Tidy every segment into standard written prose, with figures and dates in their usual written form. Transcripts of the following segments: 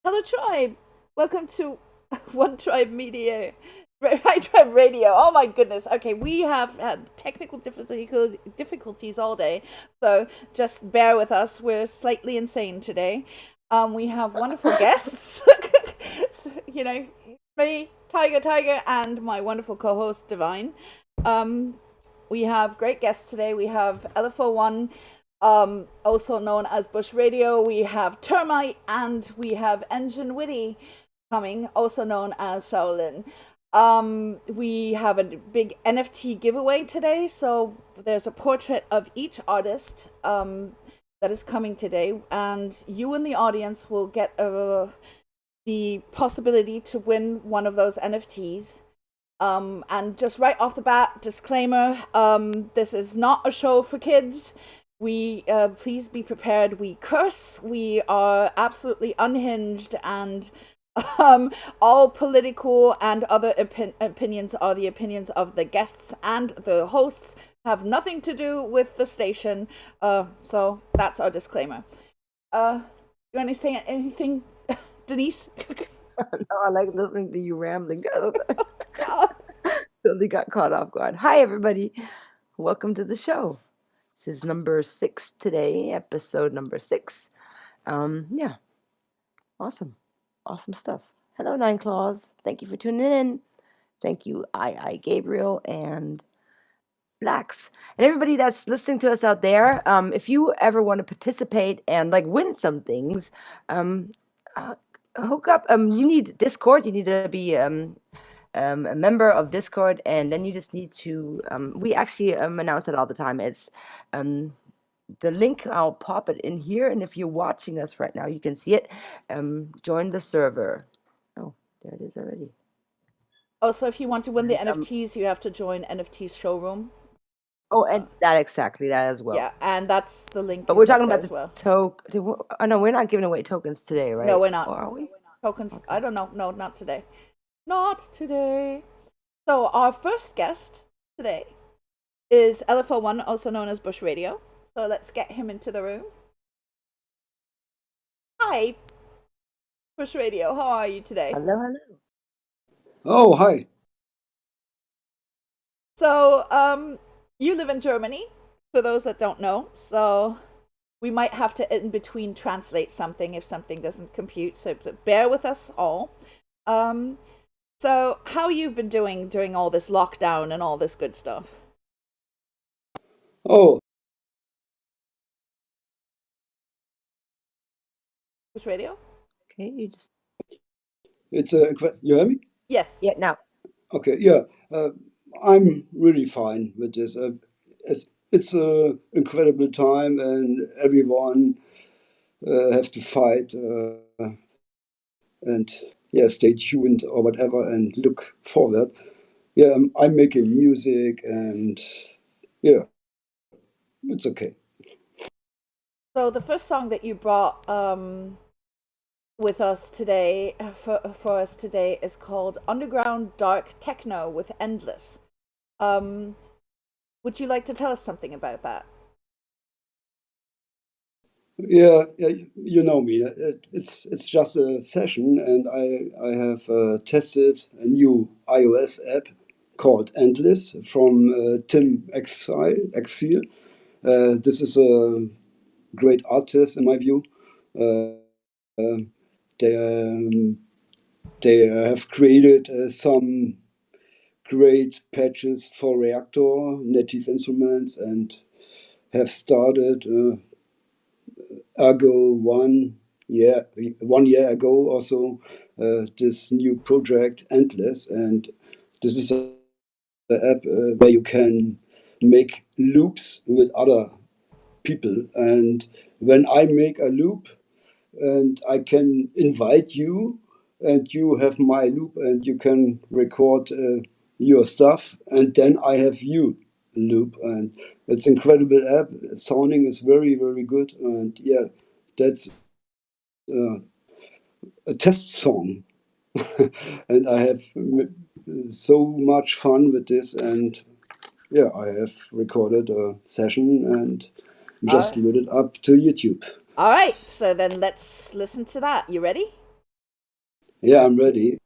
Hello, Tribe. Welcome to One Tribe Media, Right Tribe Radio. Oh my goodness. Okay, we have had technical difficulties all day, so just bear with us. We're slightly insane today. We have wonderful guests. you know, me, Tiger, and my wonderful co-host Divine. Um, we have great guests today. We have LFO1, also known as Bush Radio. We have Termite, and we have Enginewitty coming, also known as Shaolin. We have a big NFT giveaway today, so there's a portrait of each artist that is coming today, and you in the audience will get the possibility to win one of those NFTs. And just right off the bat, disclaimer: this is not a show for kids. We please be prepared. We curse. We are absolutely unhinged, and all political and other opinions are the opinions of the guests and the hosts. Have nothing to do with the station. So that's our disclaimer. You want to say anything, Denise? No, I like listening to you rambling. God. Totally got caught off guard. Hi, everybody. Welcome to the show. This is number 6 today, episode number 6. Yeah, awesome. Awesome stuff. Hello, Nine Claws. Thank you for tuning in. Thank you, I Gabriel, and Lax. And everybody that's listening to us out there, if you ever want to participate and like win some things, uh, hook up. You need Discord. You need to be a member of Discord, and then you just need to. We actually announce it all the time. It's the link. I'll pop it in here, and if you're watching us right now, you can see it. Join the server. Oh, there it is already. Also, if you want to win the And, NFTs, you have to join NFT's showroom. oh, and that exactly that as well. Yeah, and that's the link. But we're is up talking there about as the well. token. Oh no, we're not giving away tokens today, right? No, we're not. Or are we? Tokens. Okay. I don't know. No, not today. Not today. So our first guest today is LFO1, also known as Bush Radio. So let's get him into the room. Hi, Bush Radio. How are you today? Hello, hello. Oh, hi. So, you live in Germany, for those that don't know. So we might have to in between translate something if something doesn't compute. So bear with us all. Um, so how you've been doing during all this lockdown and all this good stuff? Oh, Bush Radio? Okay, you just it's you hear me? Yes. yeah now. Okay, yeah. Uh, I'm really fine with this. It's a incredible time, and everyone have to fight and yeah, stay tuned or whatever, and look forward. Yeah, I'm making music, and yeah, it's okay. So the first song that you brought with us today for us today is called Underground Dark Techno with Endless. Um, would you like to tell us something about that? Yeah, yeah, you know me. It's just a session, and I have tested a new iOS app called Endless from Tim Exile. This is a great artist in my view. Uh, they they have created some great patches for Reactor, Native Instruments, and have started. Ago 1 year ago or so, this new project Endless, and this is a app where you can make loops with other people. And when I make a loop, and I can invite you, and you have my loop, and you can record your stuff, and then I have you loop, and it's incredible app. Sounding is very very good, and yeah, that's uh, a test song, and I have so much fun with this, and yeah, I have recorded a session and All just right. loaded up to YouTube. All right. So then let's listen to that. You ready? Yeah, I'm ready.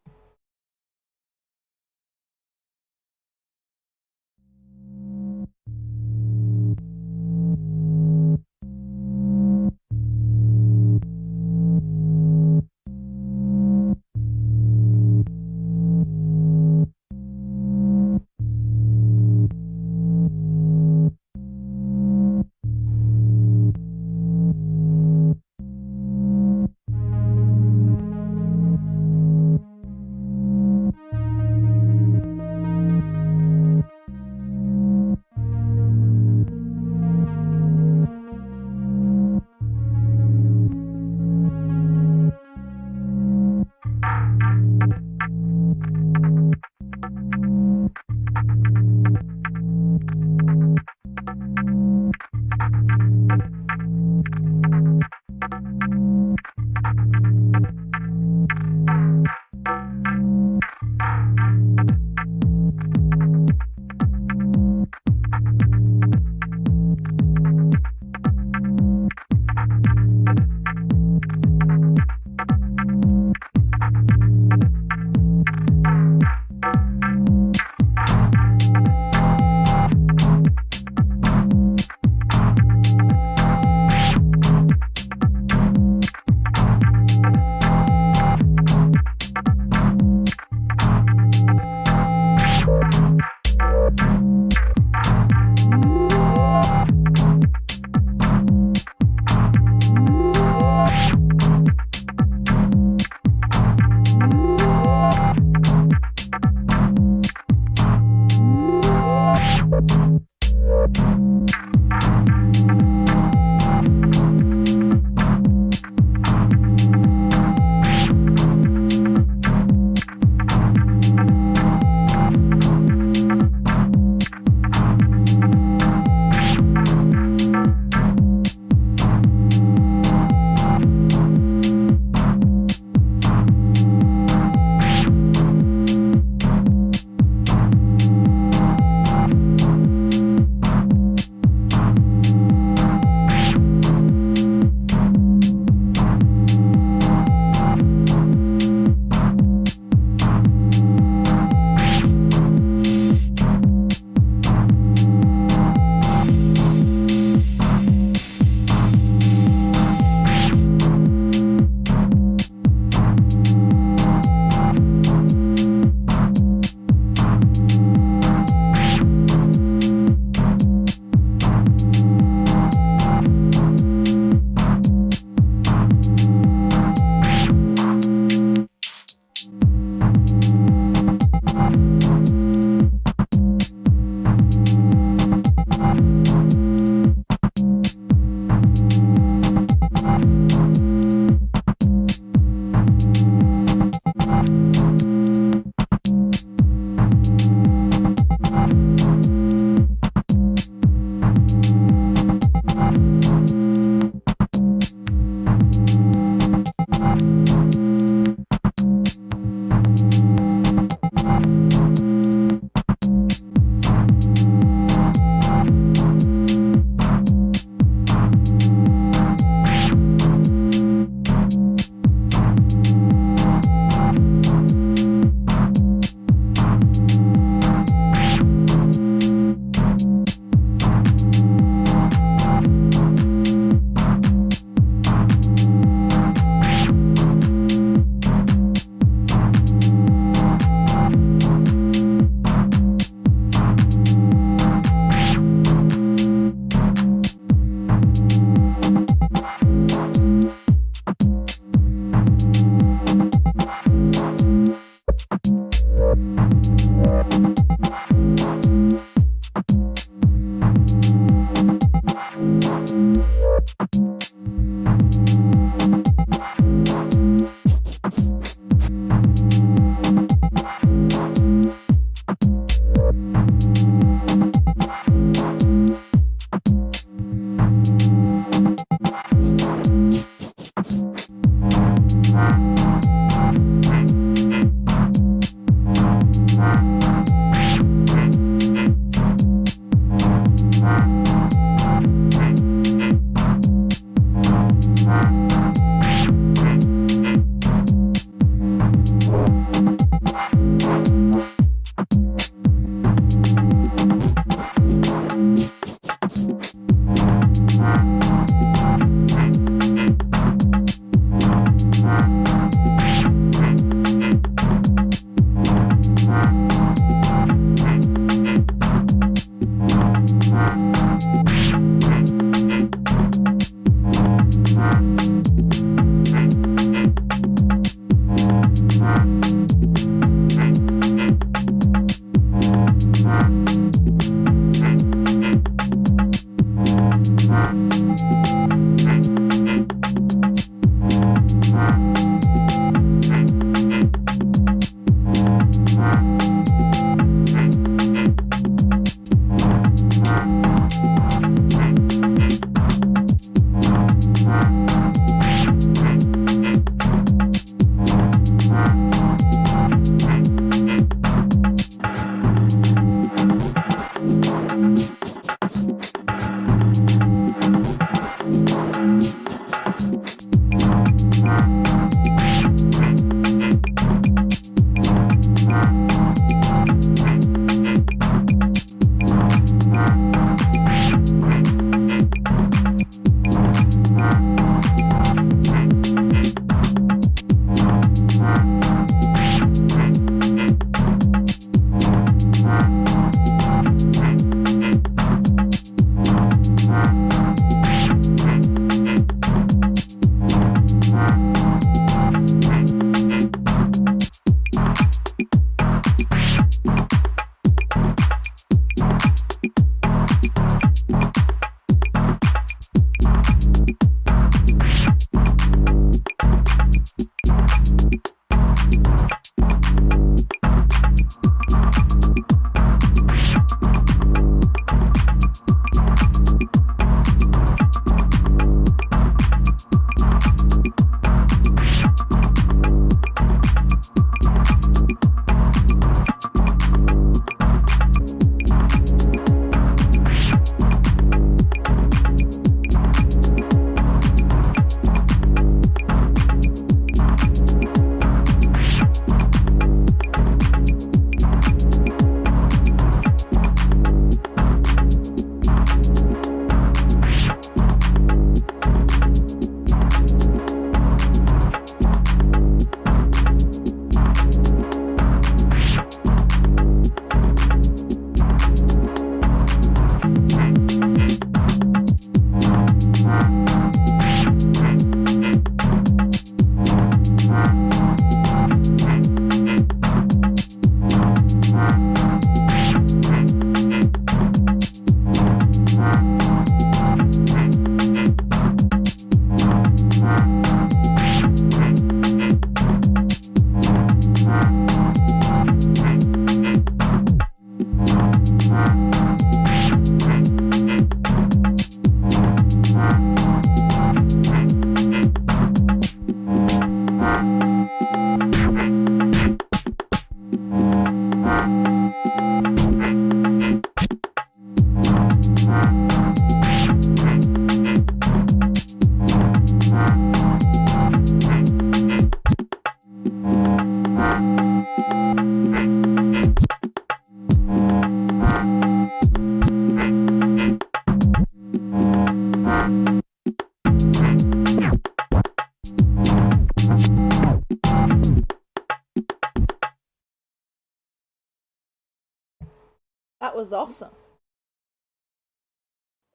That was awesome.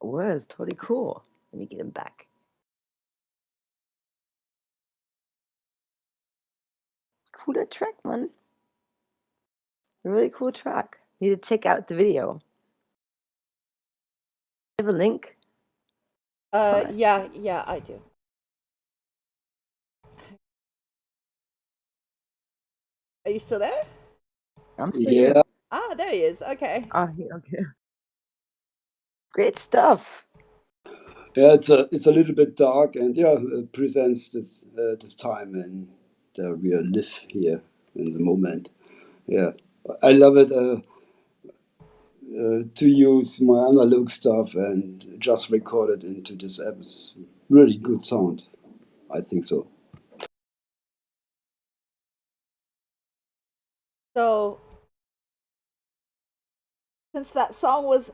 It was totally cool. Let me get him back. Cooler track, man. A really cool track. Need to check out the video. Have a link? First. Yeah, I do. Are you still there? I'm still here. Yeah, Ah, there he is. Okay. Okay. Great stuff. yeah. It's a little bit dark, and yeah, it presents this time and we live here in the moment. Yeah, I love it to use my analog stuff and just record it into this app. It's really good sound. I think so. So since that song was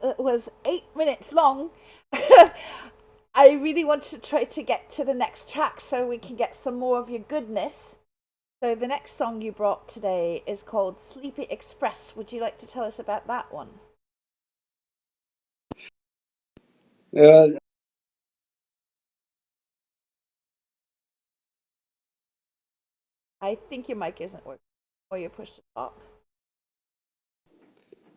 8 minutes long, I really want to try to get to the next track so we can get some more of your goodness. So the next song you brought today is called Sleepy Express. Would you like to tell us about that one? Yeah, I think your mic isn't working, or you pushed to talk.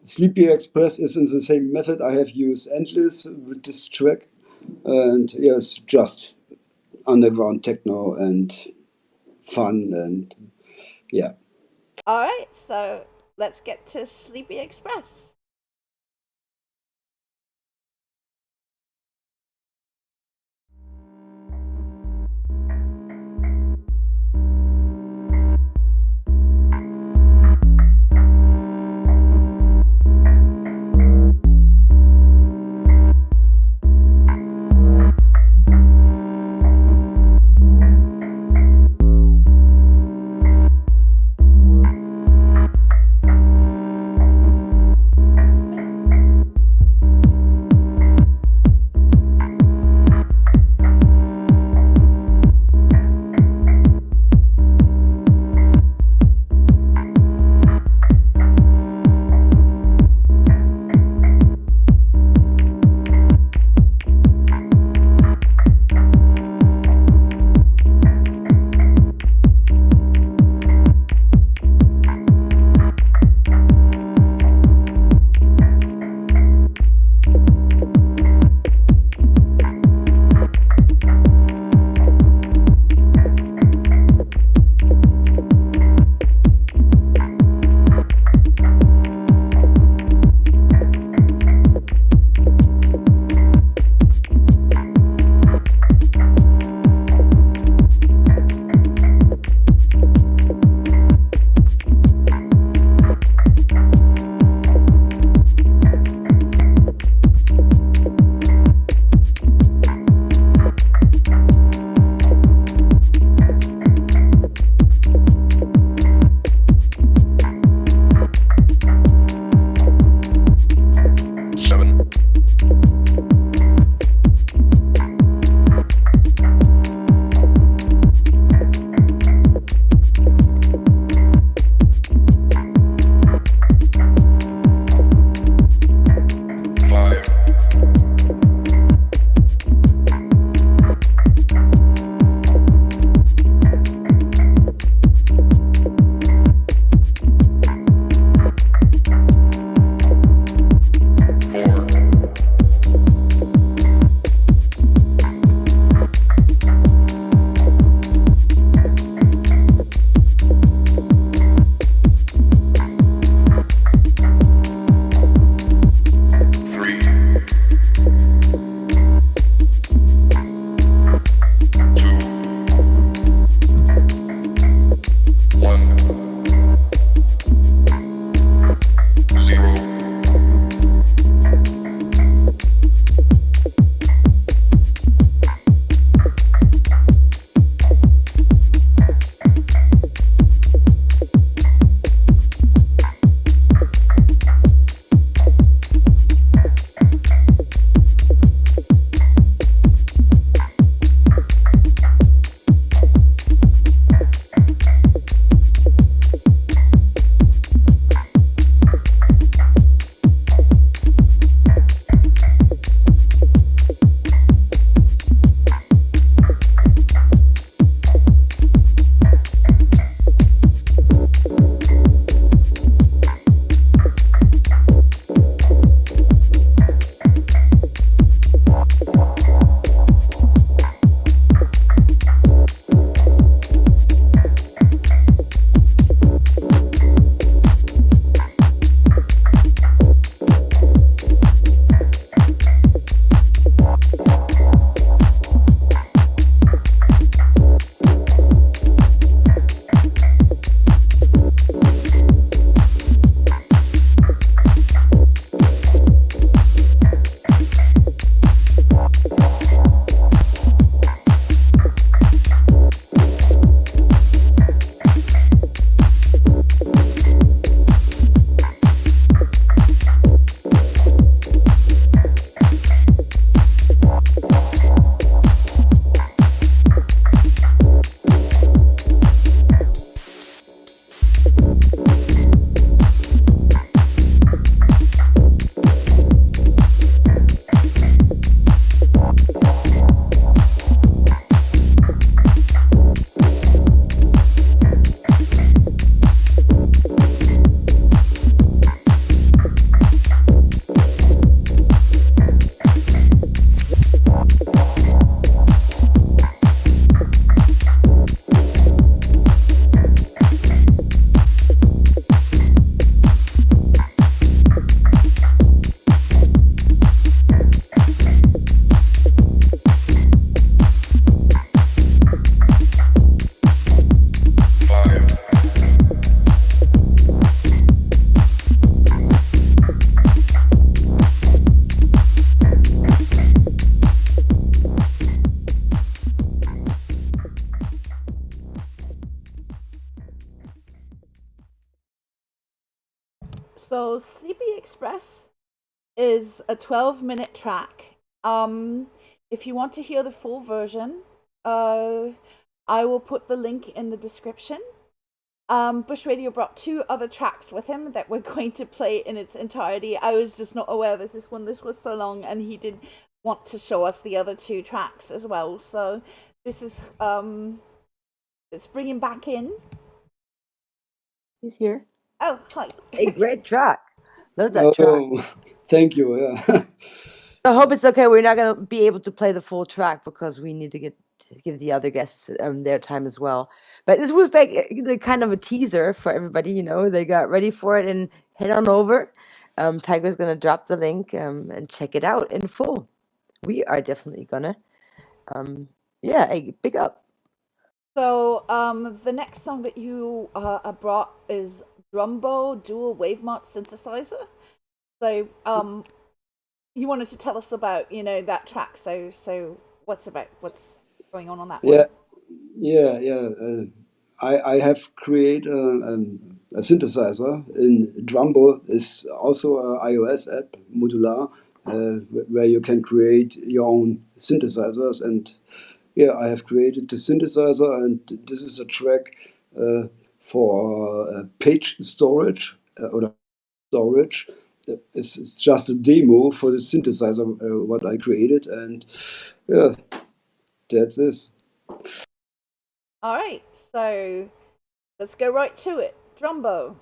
Sleepy Express is in the same method. I have used Endless with this track, and yes, just underground techno and fun and yeah. All right, so let's get to Sleepy Express. So Sleepy Express is a 12-minute track. If you want to hear the full version, I will put the link in the description. Bush Radio brought 2 other tracks with him that we're going to play in its entirety. I was just not aware that this was so long, and he did want to show us the other 2 tracks as well. So this is let's bring him back in. He's here. Oh, hi. A great track. Love that track. Oh, thank you. Yeah. I hope it's okay. We're not going to be able to play the full track because we need to give the other guests their time as well. But this was like the kind of a teaser for everybody. They got ready for it and head on over. Tiger's going to drop the link and check it out in full. We are definitely gonna. Hey, big up. So the next song that you brought is Drumbo Dual Wavemart Synthesizer. So you wanted to tell us about that track. So what's going on that Yeah, one? yeah. I have created a synthesizer in Drumbo. Is also an iOS app, modular, where you can create your own synthesizers. And yeah, I have created the synthesizer, and this is a track for page storage or storage. It's just a demo for the synthesizer what I created, and yeah, that's this. All right, so let's go right to it. Drumbo.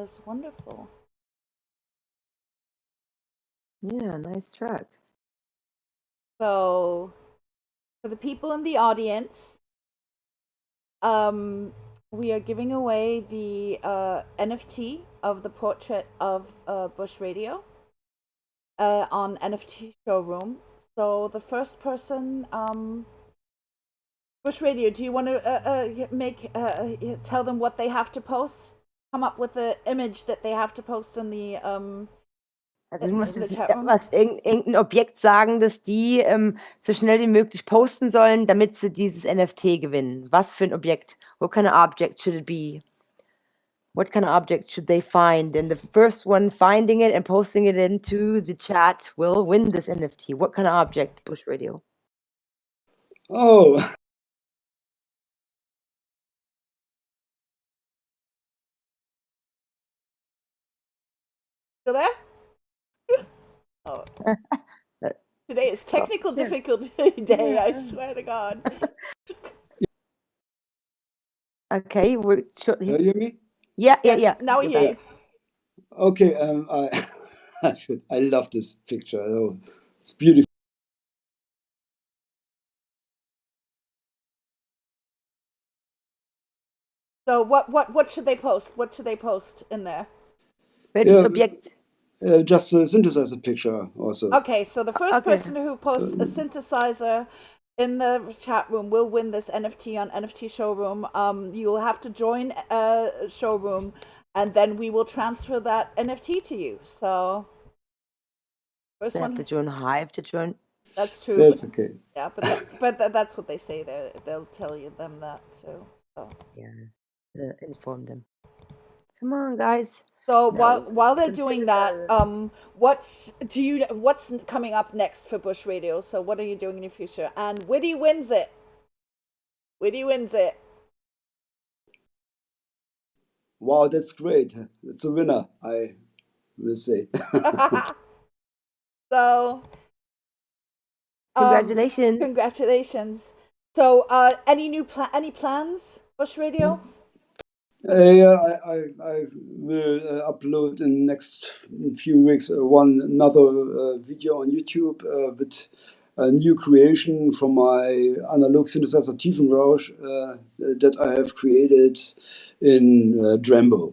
was wonderful. Yeah, nice track. So, for the people in the audience, we are giving away the NFT of the portrait of Bush Radio on NFT Showroom. So the first person, Bush Radio, do you want to tell them what they have to post? Come up with the image that they have to post in the Also du musst in the jetzt chat room. irgendein Objekt sagen, das die so schnell wie möglich posten sollen, damit sie dieses NFT gewinnen. Was für ein Objekt? What kind of object should it be? What kind of object should they find? And the first one finding it and posting it into the chat will win this NFT. What kind of object, Bush Radio? Oh, Still there? Oh. Today is technical difficulty day, I swear to God. Okay, we're you hear me? Yeah. Now we You're hear you. back. Okay, I love this picture. Oh, it's beautiful. So what should they post? What should they post in there? Welches Objekt? Just a synthesizer picture also. Okay, so the first person who posts a synthesizer in the chat room will win this NFT on NFT Showroom. You will have to join Showroom, and then we will transfer that NFT to you. So first They one have to join Hive to join. That's true. That's okay. Yeah, but that's what they say there. They'll tell you them that too. So Yeah, inform them. Come on, guys. So No, while they're doing that, what's coming up next for Bush Radio? So what are you doing in the future? And Witty wins it. Witty wins it. Wow, that's great. It's a winner, I will say. So congratulations. Congratulations. So any plans, Bush Radio? Yeah, I will upload in the next few weeks another video on YouTube with a new creation from my analog synthesizer Tiefenrausch that I have created in Drambo.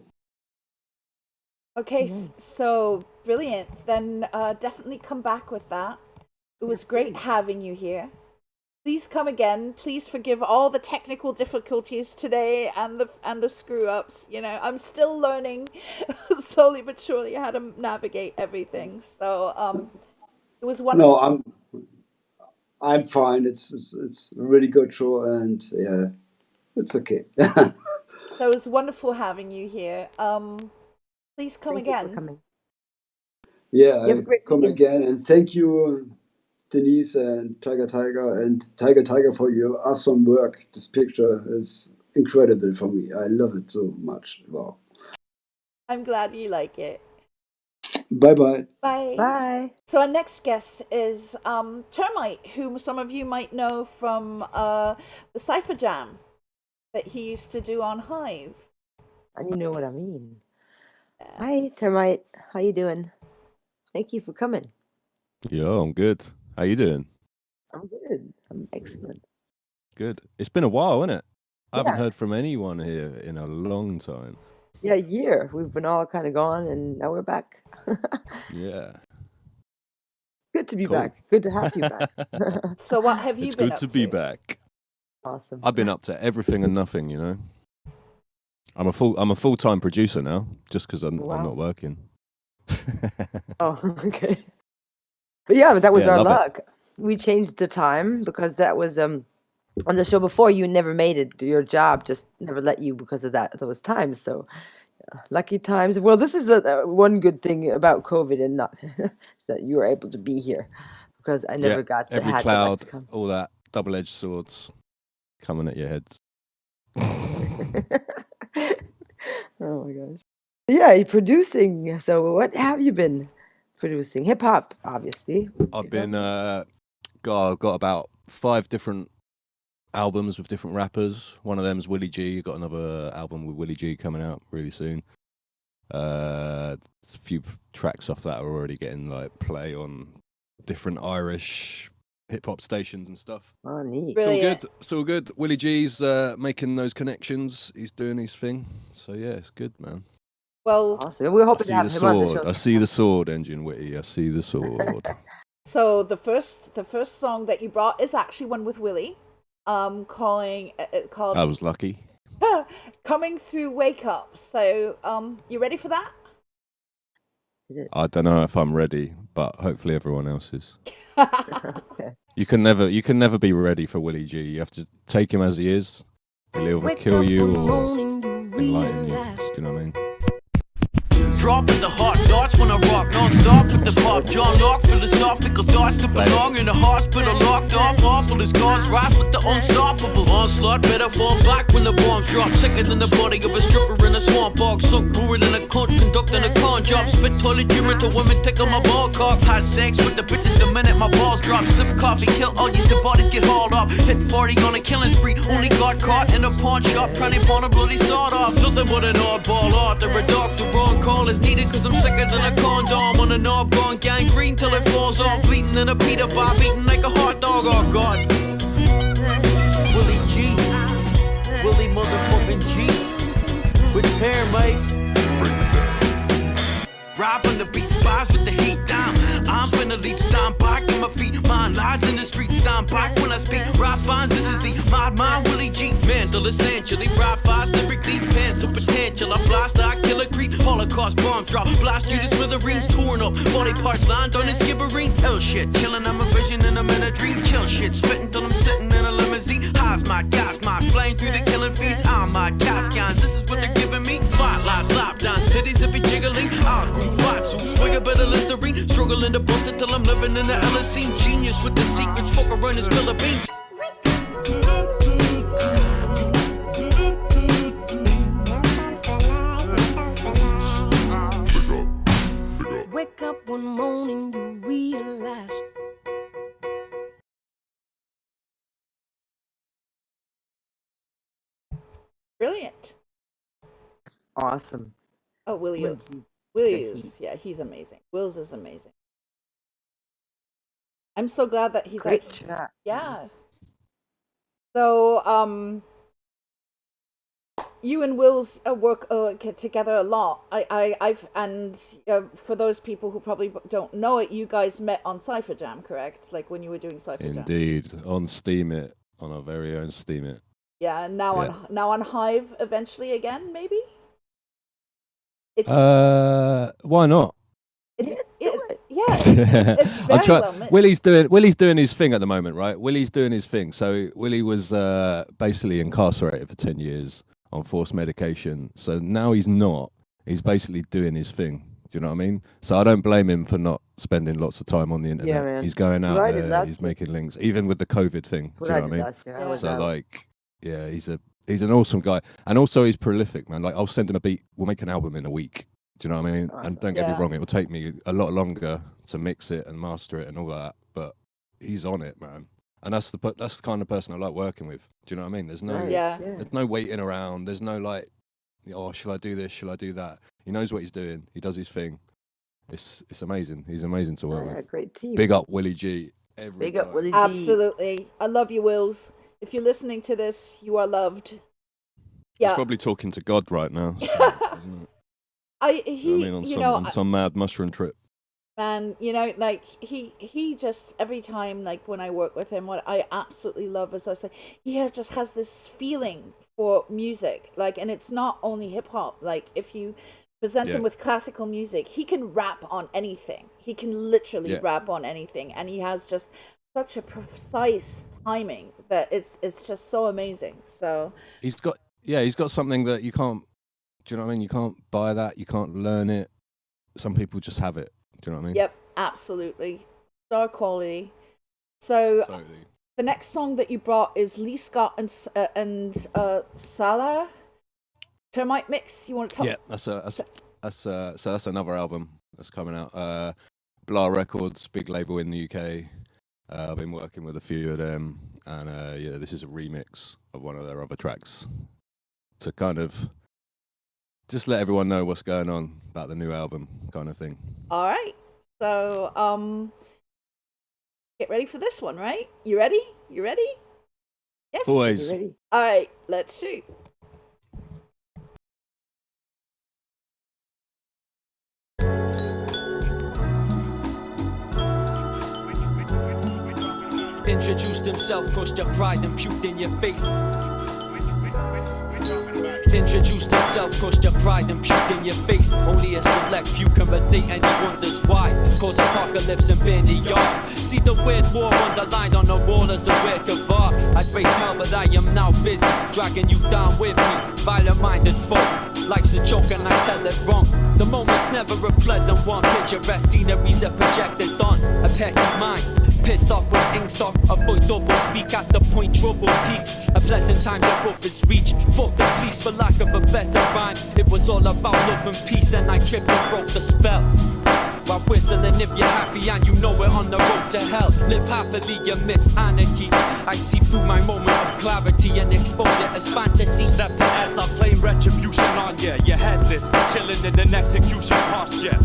Okay, so brilliant. Then definitely come back with that. It was great having you here. Please come again. Please forgive all the technical difficulties today and the screw ups. You know, I'm still learning slowly but surely how to navigate everything. So it was wonderful. No, I'm fine. It's a really good show, and yeah, it's okay. So it was wonderful having you here. Please come Thank again. You for coming. Yeah, I'll come again, and thank you, Denise and Tiger and Tiger for your awesome work. This picture is incredible for me. I love it so much. Wow. I'm glad you like it. Bye. Bye. So our next guest is Termite, whom some of you might know from the Cypher Jam that he used to do on Hive. And you know what I mean. Hi, Termite. How you doing? Thank you for coming. Yeah, I'm good. How you doing? I'm good. I'm excellent. Good. It's been a while, isn't it? I haven't heard from anyone here in a long time. Yeah, a year. We've been all kind of gone, and now we're back. Yeah. Good to be back. Good to have you back. So what have you been up to? It's good to be back. Awesome. I've been up to everything and nothing, you know. I'm a full-time producer now, just because I'm not working. Oh, okay. But yeah, that was our luck. It. We changed the time because that was on the show before. You never made it. Your job just never let you because of those times. So lucky times. Well, this is one good thing about COVID, and not that you were able to be here, because I never got the every hat cloud, to come. all that double-edged swords coming at your heads. Oh my gosh. Yeah, you're producing. So what have you been producing? Hip hop, obviously. I've been I've got about 5 different albums with different rappers. One of them is Willie G. Got another album with Willie G coming out really soon. A few tracks off that are already getting like play on different Irish hip hop stations and stuff. Oh, neat. It's all Brilliant. good. It's all good. Willie G's making those connections. He's doing his thing. So yeah, it's good, man. Well, Awesome. We're I hoping see to have the him on the sword. show. I see the sword, Enginewitty. I see the sword. so the first song that you brought is actually one with Willie, called I was lucky. Coming Through Wake Up. So, you ready for that? I don't know if I'm ready, but hopefully everyone else is. Okay. You can never be ready for Willie G. You have to take him as he is. He'll either kill you or enlighten you. Do you know what I mean? Drop with the hot dots when I rock non-stop with the pop John Locke philosophical thoughts to belong in the hospital locked off awful as cause rise with the unstoppable onslaught better fall back when the bombs drop sicker than the body of a stripper in a swamp bog sunk poorer than a cunt conducting a con job spit toilet humor to women tickle my ball cock had sex with the bitches the minute my balls drop sip coffee kill all these the bodies get hauled off hit 40 on a killing spree only got caught in a pawn shop trying to pawn a bloody sawed off nothing but an oddball author a doctor wrong call is needed cause I'm sicker than a condom on a knob gone gangrene till it falls off bleeding in a Peter Bob eating like a hot dog oh god Willie G Willie motherfucking G with Termite robbing the beat spies with the heat down I'm finna leap stomp back on my feet mine lies in the street stomp back when I speak rap finds this is he my Willie G mental essentially rap fast lyrically pencil potential I blast I kill a creep Holocaust bomb drop blast you to smithereens torn up body parts lined on in skibberine hell shit chilling I'm a vision and I'm in a dream kill shit spitting till I'm sitting in a limousine highs my gas my flame through the killing feeds I'm my cat scans this is what they're giving me fight lies slap dance titties if it jiggling I'll groove fight so swing a bit of Listerine struggling to bust it till I'm living in the LSC genius with the secrets fuck around his Philippines Wake up one morning, you realize Brilliant. Awesome. Oh, Willie is, yeah, he's amazing. Wills is amazing. I'm so glad that he's Great actually, chat. yeah. So, you and Wills work together a lot. I've and for those people who probably don't know it, you guys met on Cypher Jam, correct? Like when you were doing Cypher Jam. Indeed, on Steam It, on our very own Steam It. Yeah, and now on Hive eventually again, maybe. It's why not? it's very well mixed. Willie's doing his thing at the moment, right? Willie's doing his thing. So Willie was basically incarcerated for 10 years on forced medication. So now he's not. He's basically doing his thing. Do you know what I mean? So I don't blame him for not spending lots of time on the internet. Yeah, man. He's going out Right, there. He's making links, even with the COVID thing. Do you know what I mean? Last year. I was So out. like, yeah, he's an awesome guy, and also he's prolific, man. Like I'll send him a beat. We'll make an album in a week. Do you know what I mean? Awesome. And don't get Yeah. me wrong, it will take me a lot longer to mix it and master it and all that. But he's on it, man. And that's the kind of person I like working with. Do you know what I mean? There's no Nice, Yeah. there's no waiting around. There's no like, oh, shall I do this? Shall I do that? He knows what he's doing. He does his thing. It's amazing. He's amazing to work Yeah, with. great team. Big up Willie G. Every Big time. up Willie G. Absolutely. I love you, Wills. If you're listening to this, you are loved. He's Yeah. probably talking to God right now. So, you know what I mean, on some mad mushroom trip. Man, like he just every time, like when I work with him, what I absolutely love is I say just has this feeling for music, like, and it's not only hip hop. Like if you present him with classical music, he can rap on anything. He can literally rap on anything, and he has just such a precise timing that it's just so amazing. So He's got something that you can't. Do you know what I mean? You can't buy that. You can't learn it. Some people just have it. Do you know what I mean? Yep, absolutely. Star quality. So Totally. the next song that you brought is Lee Scott and Salah Termite mix. You want to talk? Yeah, that's another album that's coming out. Blah Records, big label in the UK. I've been working with a few of them, and this is a remix of one of their other tracks to kind of just let everyone know what's going on about the new album, kind of thing. All right. So, get ready for this one, right? You ready? You ready? Yes. Boys. You ready? All right, let's shoot. Introduced himself, crushed your pride and puked in your face. Introduced himself, crushed your pride and puked in your face. Only a select few can relate and he wonders why. Cause apocalypse and burn the yard. See the weird war underlined on the wall as a work of art. I'd raise hell but I am now busy dragging you down with me. Violent-minded folk. Life's a joke and I tell it wrong. The moment's never a pleasant one. Picturesque sceneries are projected on a petty mind. Pissed off with ink sock, avoid double speak at the point trouble peaks. A pleasant time above his reach. Fuck the police for lack of a better rhyme. It was all about love and peace and I tripped and broke the spell. While whistling if you're happy and you know we're on the road to hell. Live happily amidst anarchy. I see through my moment of clarity and expose it as fantasy. Step to S, I claim retribution on ya. You're headless, chilling in an execution posture.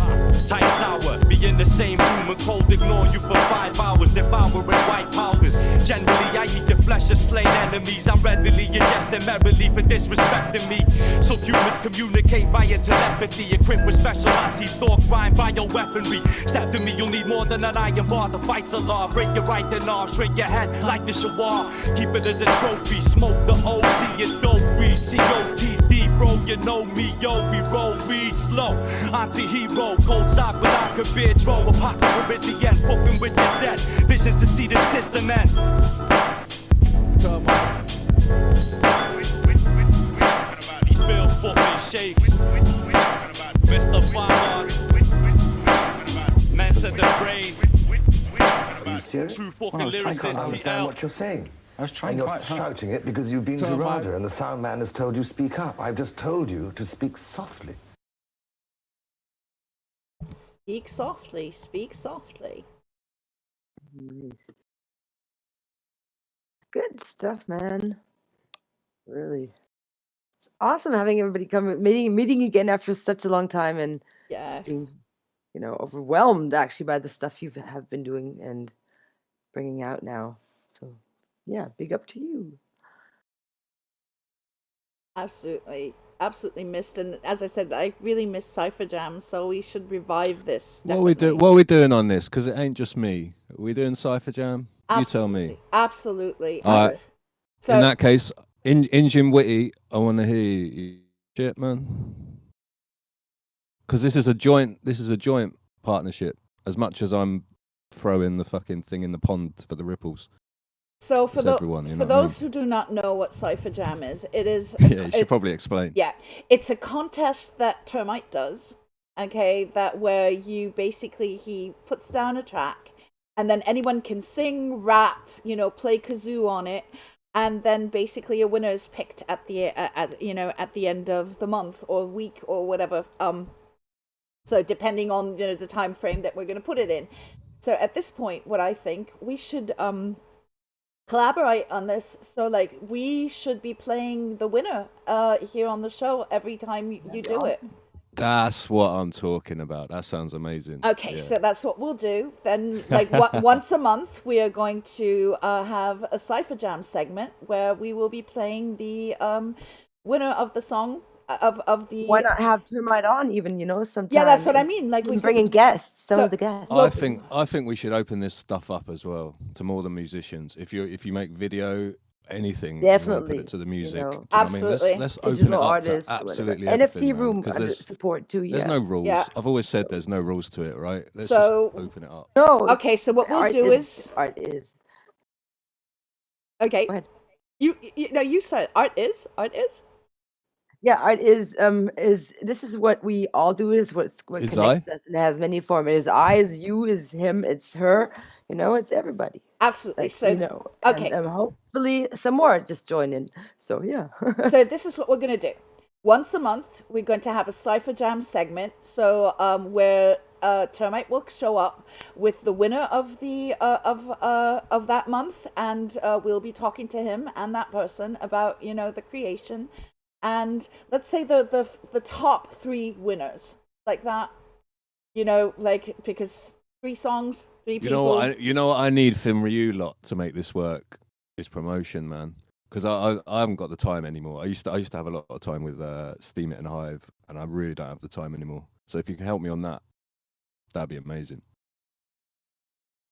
Tight sour, be in the same room and cold ignore you for 5 hours. Devouring white powders. Generally I eat the flesh of slain enemies. I'm readily ingesting merrily for disrespecting me. Subhumans communicate via telepathy. Equipped with special anti-thought crime bioweaponry. Step to me, you'll need more than an iron bar. The fight's a law. Break your right and off, shrink your head like the shawar. Keep it as a trophy. Smoke the OZ and dope weed. COTD, bro, you know me, yo. We roll weed slow. Anti-hero, cold sock without a beard. Throw apocalypse again, fucking with your Z. Visions to see the system end. Bill fucking shakes. Mr. Ballard. Man said the brain. Are you serious? True Well, fucking I can't lyricist, understand TL. what you're saying. I was trying And you're quite hard. shouting it because you've been to RADA and the sound man has told you speak up. I've just told you to speak softly. Speak softly, speak softly. Good stuff, man. Really. It's awesome having everybody come meeting again after such a long time and Yeah. just being, overwhelmed actually by the stuff you have been doing and bringing out now. So, yeah, big up to you. Absolutely. Absolutely missed, and as I said, I really miss Cypher Jam, so we should revive this. What are we doing on this? Because it ain't just me. Are we doing Cypher Jam? You tell me. Absolutely. All right. So, in that case, Enginewitty, I want to hear you. Shit, man. Because this is a joint partnership. As much as I'm throwing the fucking thing in the pond for the ripples. So for those who do not know what Cypher Jam is, it is yeah, you should probably explain. Yeah, it's a contest that Termite does. Okay, that where you basically he puts down a track, and then anyone can sing, rap, play kazoo on it, and then basically a winner is picked at the at the end of the month or week or whatever. So depending on the time frame that we're going to put it in. So at this point, what I think we should collaborate on this, so we should be playing the winner here on the show every time you do it. That's what I'm talking about. That sounds amazing. Okay, yeah. So that's what we'll do then. Once a month we are going to have a Cypher Jam segment where we will be playing the winner of the song of the. Why not have Termite on even, sometimes? Yeah, that's what I mean. We bring in guests, some of the guests. I think we should open this stuff up as well to more than musicians. If you make video, anything, definitely put it to the music. Absolutely. Let's open it up artists, to absolutely NFT everything, room because support too. There's no rules. Yeah. I've always said there's no rules to it, right? Let's just open it up. No. Okay, so what we'll do is art is. Okay. Go ahead. You said art is. Yeah, art is this is what we all do, is what connects us, and it has many forms. It is I, is you, is him, it's her, it's everybody. Absolutely. Okay. And hopefully some more just join in. So yeah. So this is what we're gonna do. Once a month, we're going to have a Cypher Jam segment. So where Termite will show up with the winner of the of that month, and we'll be talking to him and that person about the creation and let's say the top 3 winners, like that, like, because 3 songs, 3 You people. know what I need from you lot to make this work is promotion, man. Because I haven't got the time anymore. I used to have a lot of time with Steam It and Hive, and I really don't have the time anymore. So if you can help me on that, that'd be amazing.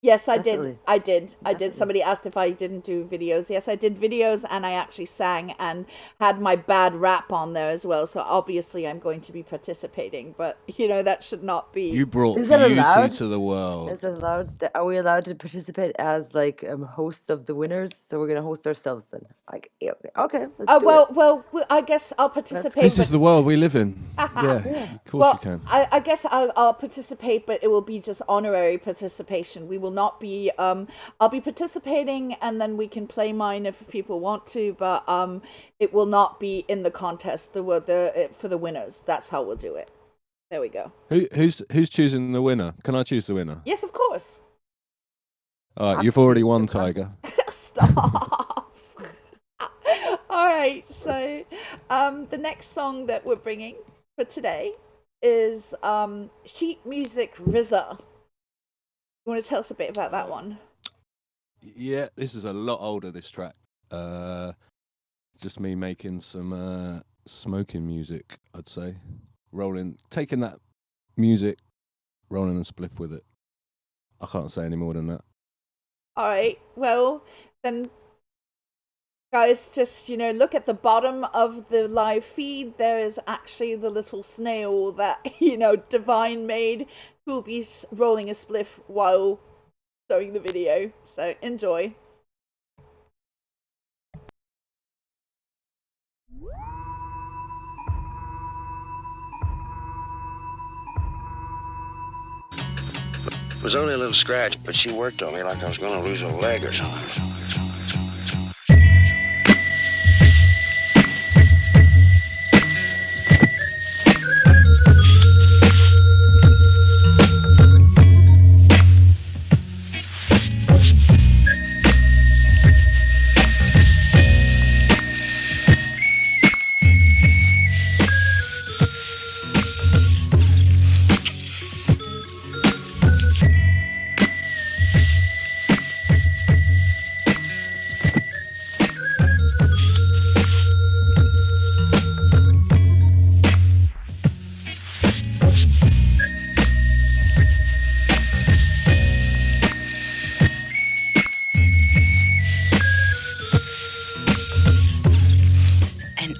Yes, I Definitely. did. Definitely. Somebody asked if I didn't do videos. Yes, I did videos, and I actually sang and had my bad rap on there as well. So obviously I'm going to be participating, but that should not be. You brought Is that beauty allowed? to the world. Is it allowed? Are we allowed to participate as like hosts of the winners? So we're gonna host ourselves then. Like, yeah, okay, let's do it. Well, I guess I'll participate. This is the world we live in. Yeah, of course you can. I guess I'll participate, but it will be just honorary participation. We will not be. I'll be participating, and then we can play mine if people want to. But it will not be in the contest. For the winners. That's how we'll do it. There we go. Who's choosing the winner? Can I choose the winner? Yes, of course. All right, you've already won, Tiger. Stop. All right, so the next song that we're bringing for today is Sheet Music RZA. You want to tell us a bit about that one? Yeah, this is a lot older, this track. Just me making some smoking music, I'd say. Taking that music, rolling a spliff with it. I can't say any more than that. All right, well, then, guys, just, look at the bottom of the live feed. There is actually the little snail that, Divine made, who will be rolling a spliff while showing the video. So enjoy. It was only a little scratch, but she worked on me like I was going to lose a leg or something.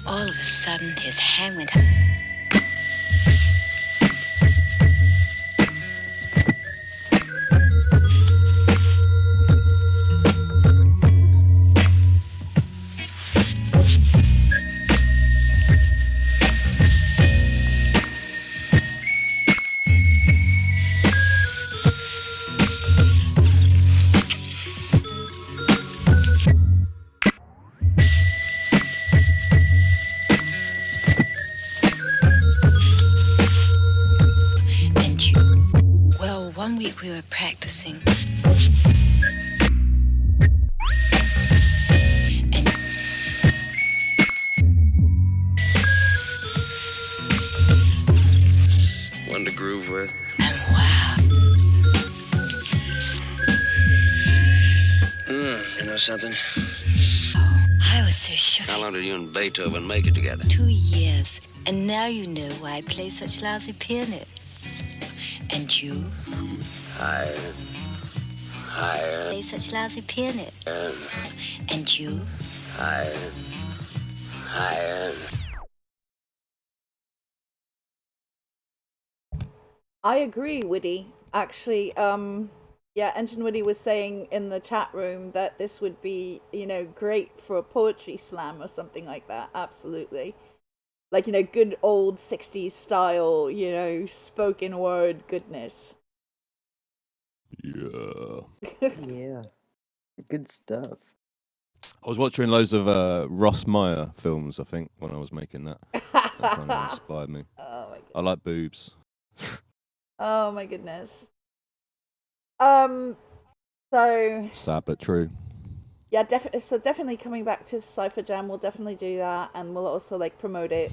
All of a sudden, his hand went. One week we were practicing. One to groove with. And wow. You know something? I was so shook. How long did you and Beethoven make it together? 2 years. And now you know why I play such lousy piano. And you? Higher. Play such lousy piano. And you? Higher. I agree, Witty. Actually, Enginewitty was saying in the chat room that this would be, great for a poetry slam or something like that. Absolutely. Like, good old 60s style, spoken word goodness. Yeah. Yeah. Good stuff. I was watching loads of Ross Meyer films, I think, when I was making that. That kind of inspired me. Oh my goodness. I like boobs. Oh my goodness. So Sad but true. yeah, definitely. So definitely coming back to Cypher Jam, we'll definitely do that, and we'll also like promote it.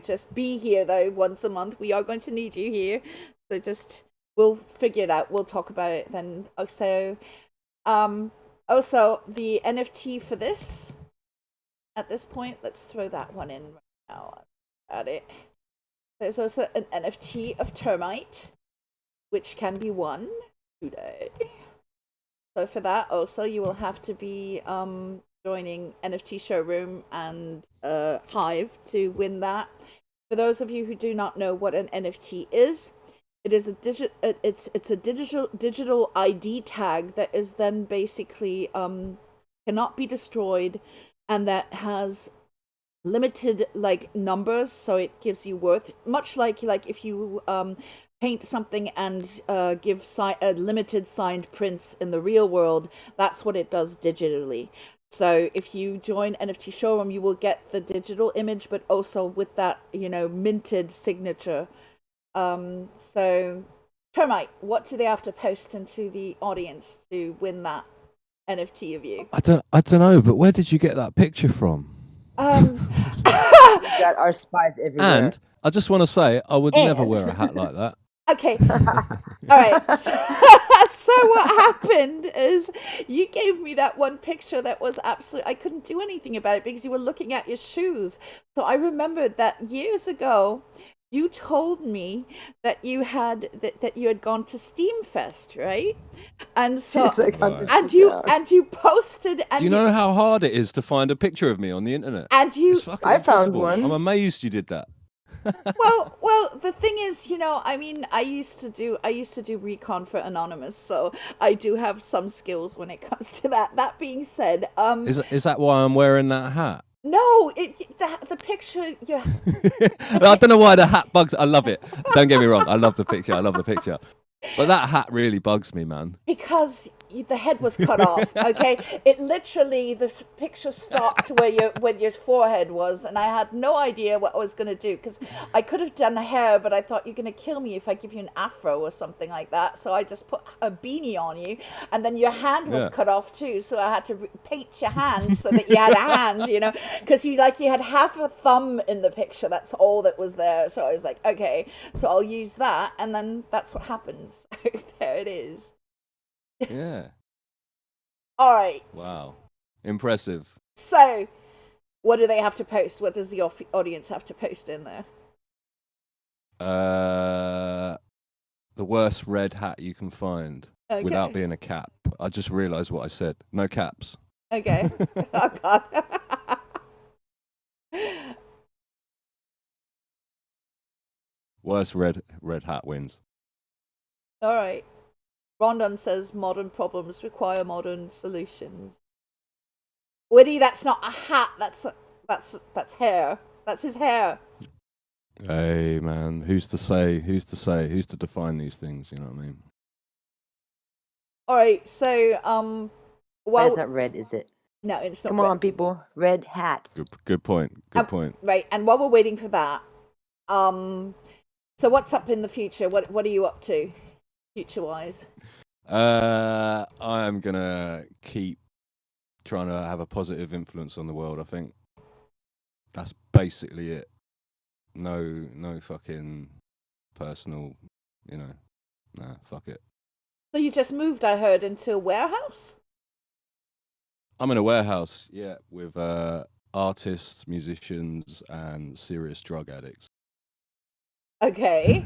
Just be here though once a month. We are going to need you here, so just we'll figure it out. We'll talk about it then. So, also the NFT for this. At this point, let's throw that one in right now. At it. There's also an NFT of Termite, which can be won today. So for that, also you will have to be joining NFT Showroom and Hive to win that. For those of you who do not know what an NFT is, it is it's a digital ID tag that is then basically cannot be destroyed, and that has limited like numbers, so it gives you worth, much like if you paint something and give limited signed prints in the real world. That's what it does digitally. So if you join NFT Showroom, you will get the digital image, but also with that minted signature. So Termite, what do they have to post into the audience to win that NFT of you? I don't know, but where did you get that picture from? We got our spies everywhere. And I just want to say, I would never wear a hat like that. Okay. All right. So what happened is you gave me that one picture that was absolutely, I couldn't do anything about it because you were looking at your shoes. So I remembered that years ago, you told me that you had gone to Steamfest, right? And so and you posted. And do you know how hard it is to find a picture of me on the internet? And I found one. I'm amazed you did that. well, the thing is, I used to do recon for Anonymous, so I do have some skills when it comes to that. That being said, is that why I'm wearing that hat? No, the picture. Yeah. I don't know why the hat bugs. I love it. Don't get me wrong. I love the picture. But that hat really bugs me, man. Because the head was cut off. Okay, it literally, the picture stopped where your forehead was, and I had no idea what I was gonna do, because I could have done hair, but I thought, you're gonna kill me if I give you an afro or something like that. So I just put a beanie on you, and then your hand was cut off too. So I had to paint your hand so that you had a hand, because you had half a thumb in the picture. That's all that was there. So I was like, okay, so I'll use that, and then that's what happens. There it is. Yeah. All right. Wow. Impressive. So, what do they have to post? What does the audience have to post in there? The worst red hat you can find without being a cap. I just realised what I said. No caps. Okay. Oh, God. Worst red hat wins. All right. Rondon says modern problems require modern solutions. Witty, that's not a hat. That's hair. That's his hair. Hey man, who's to say? Who's to define these things? You know what I mean? All right. So it's not red, is it? No, it's not. Come on, people. Red hat. Good point. Good point. Right. And while we're waiting for that, so what's up in the future? What are you up to, future-wise? I'm gonna keep trying to have a positive influence on the world. I think that's basically it. No fucking personal, nah, fuck it. So you just moved, I heard, into a warehouse? I'm in a warehouse, yeah, with artists, musicians, and serious drug addicts. Okay.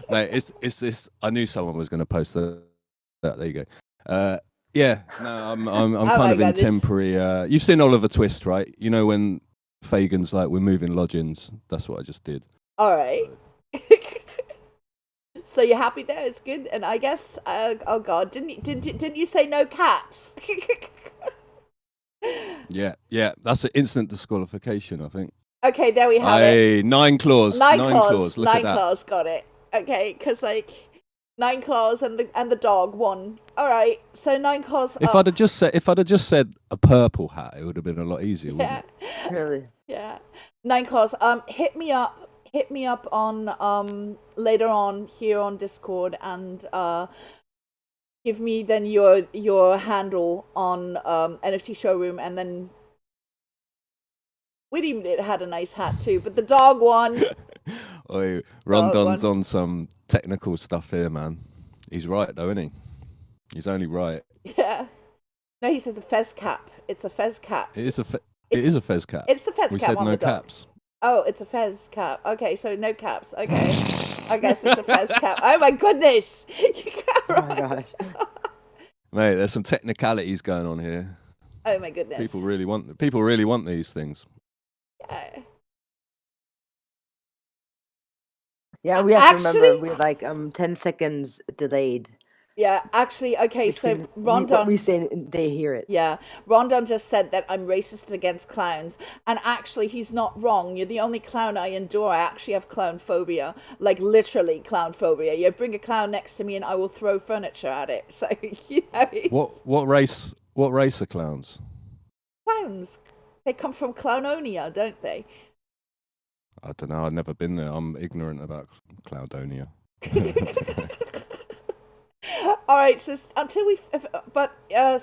Mate, it's this. I knew someone was going to post that. There you go. Yeah, no, I'm kind of in temporary. You've seen Oliver Twist, right? You know when Fagan's like, we're moving lodgings. That's what I just did. All right. So you're happy there? It's good. And I guess, oh God, didn't you say no caps? Yeah. That's an instant disqualification, I think. Okay, there we have it. 9 claws. 9 claws. Look at that. 9 claws, got it. Okay, because 9 claws and the dog won. All right, so 9 claws. If I'd have just said a purple hat, it would have been a lot easier, wouldn't it? Really? Yeah. 9 claws. Hit me up on later on here on Discord, and give me then your handle on NFT showroom, and then Witty had a nice hat too, but the dog one. Oi, Rondon's on some technical stuff here, man. He's right though, isn't he? He's only right. Yeah. No, he says a fez cap. It's a fez cap. It is a fez cap. It's a fez we cap said on no the dog. caps. Oh, it's a fez cap. Okay, so no caps. Okay. I guess it's a fez cap. Oh my goodness. Oh my gosh. Mate, there's some technicalities going on here. Oh my goodness. People really want these things. Yeah. Yeah, we have to remember we're like 10 seconds delayed. Yeah, actually, okay, so Rondon... What we say, they hear it. Yeah, Rondon just said that I'm racist against clowns, and actually he's not wrong. You're the only clown I endure. I actually have clown phobia, like literally clown phobia. You bring a clown next to me and I will throw furniture at it. So, you know. What race are clowns? Clowns. They come from Clownonia, don't they? I don't know, I've never been there. I'm ignorant about Cloudonia. All right, so until we,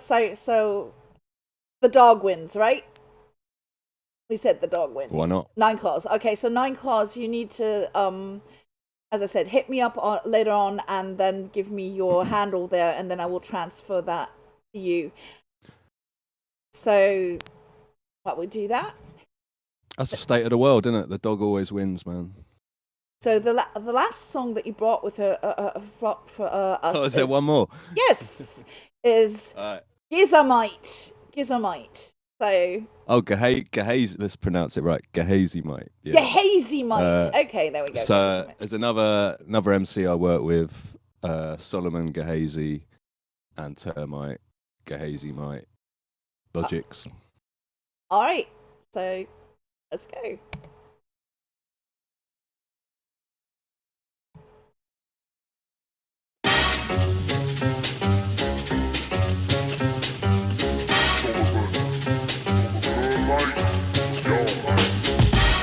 so the dog wins, right? We said the dog wins. Why not? 9 claws. Okay, so 9 claws. You need to, as I said, hit me up later on, and then give me your handle there, and then I will transfer that to you. So, what we do that? That's the state of the world, isn't it? The dog always wins, man. So the last song that you brought with for us. Oh, is there one more? Yes, is Gizamite. Gizamite. So. Oh, Gehazi. Let's pronounce it right. Gehazimite. Yeah. Gehazimite. Okay, there we go. So there's another MC I work with, Solomon Gehazi, and Termite Gehazimite. Logics. All right. So let's go.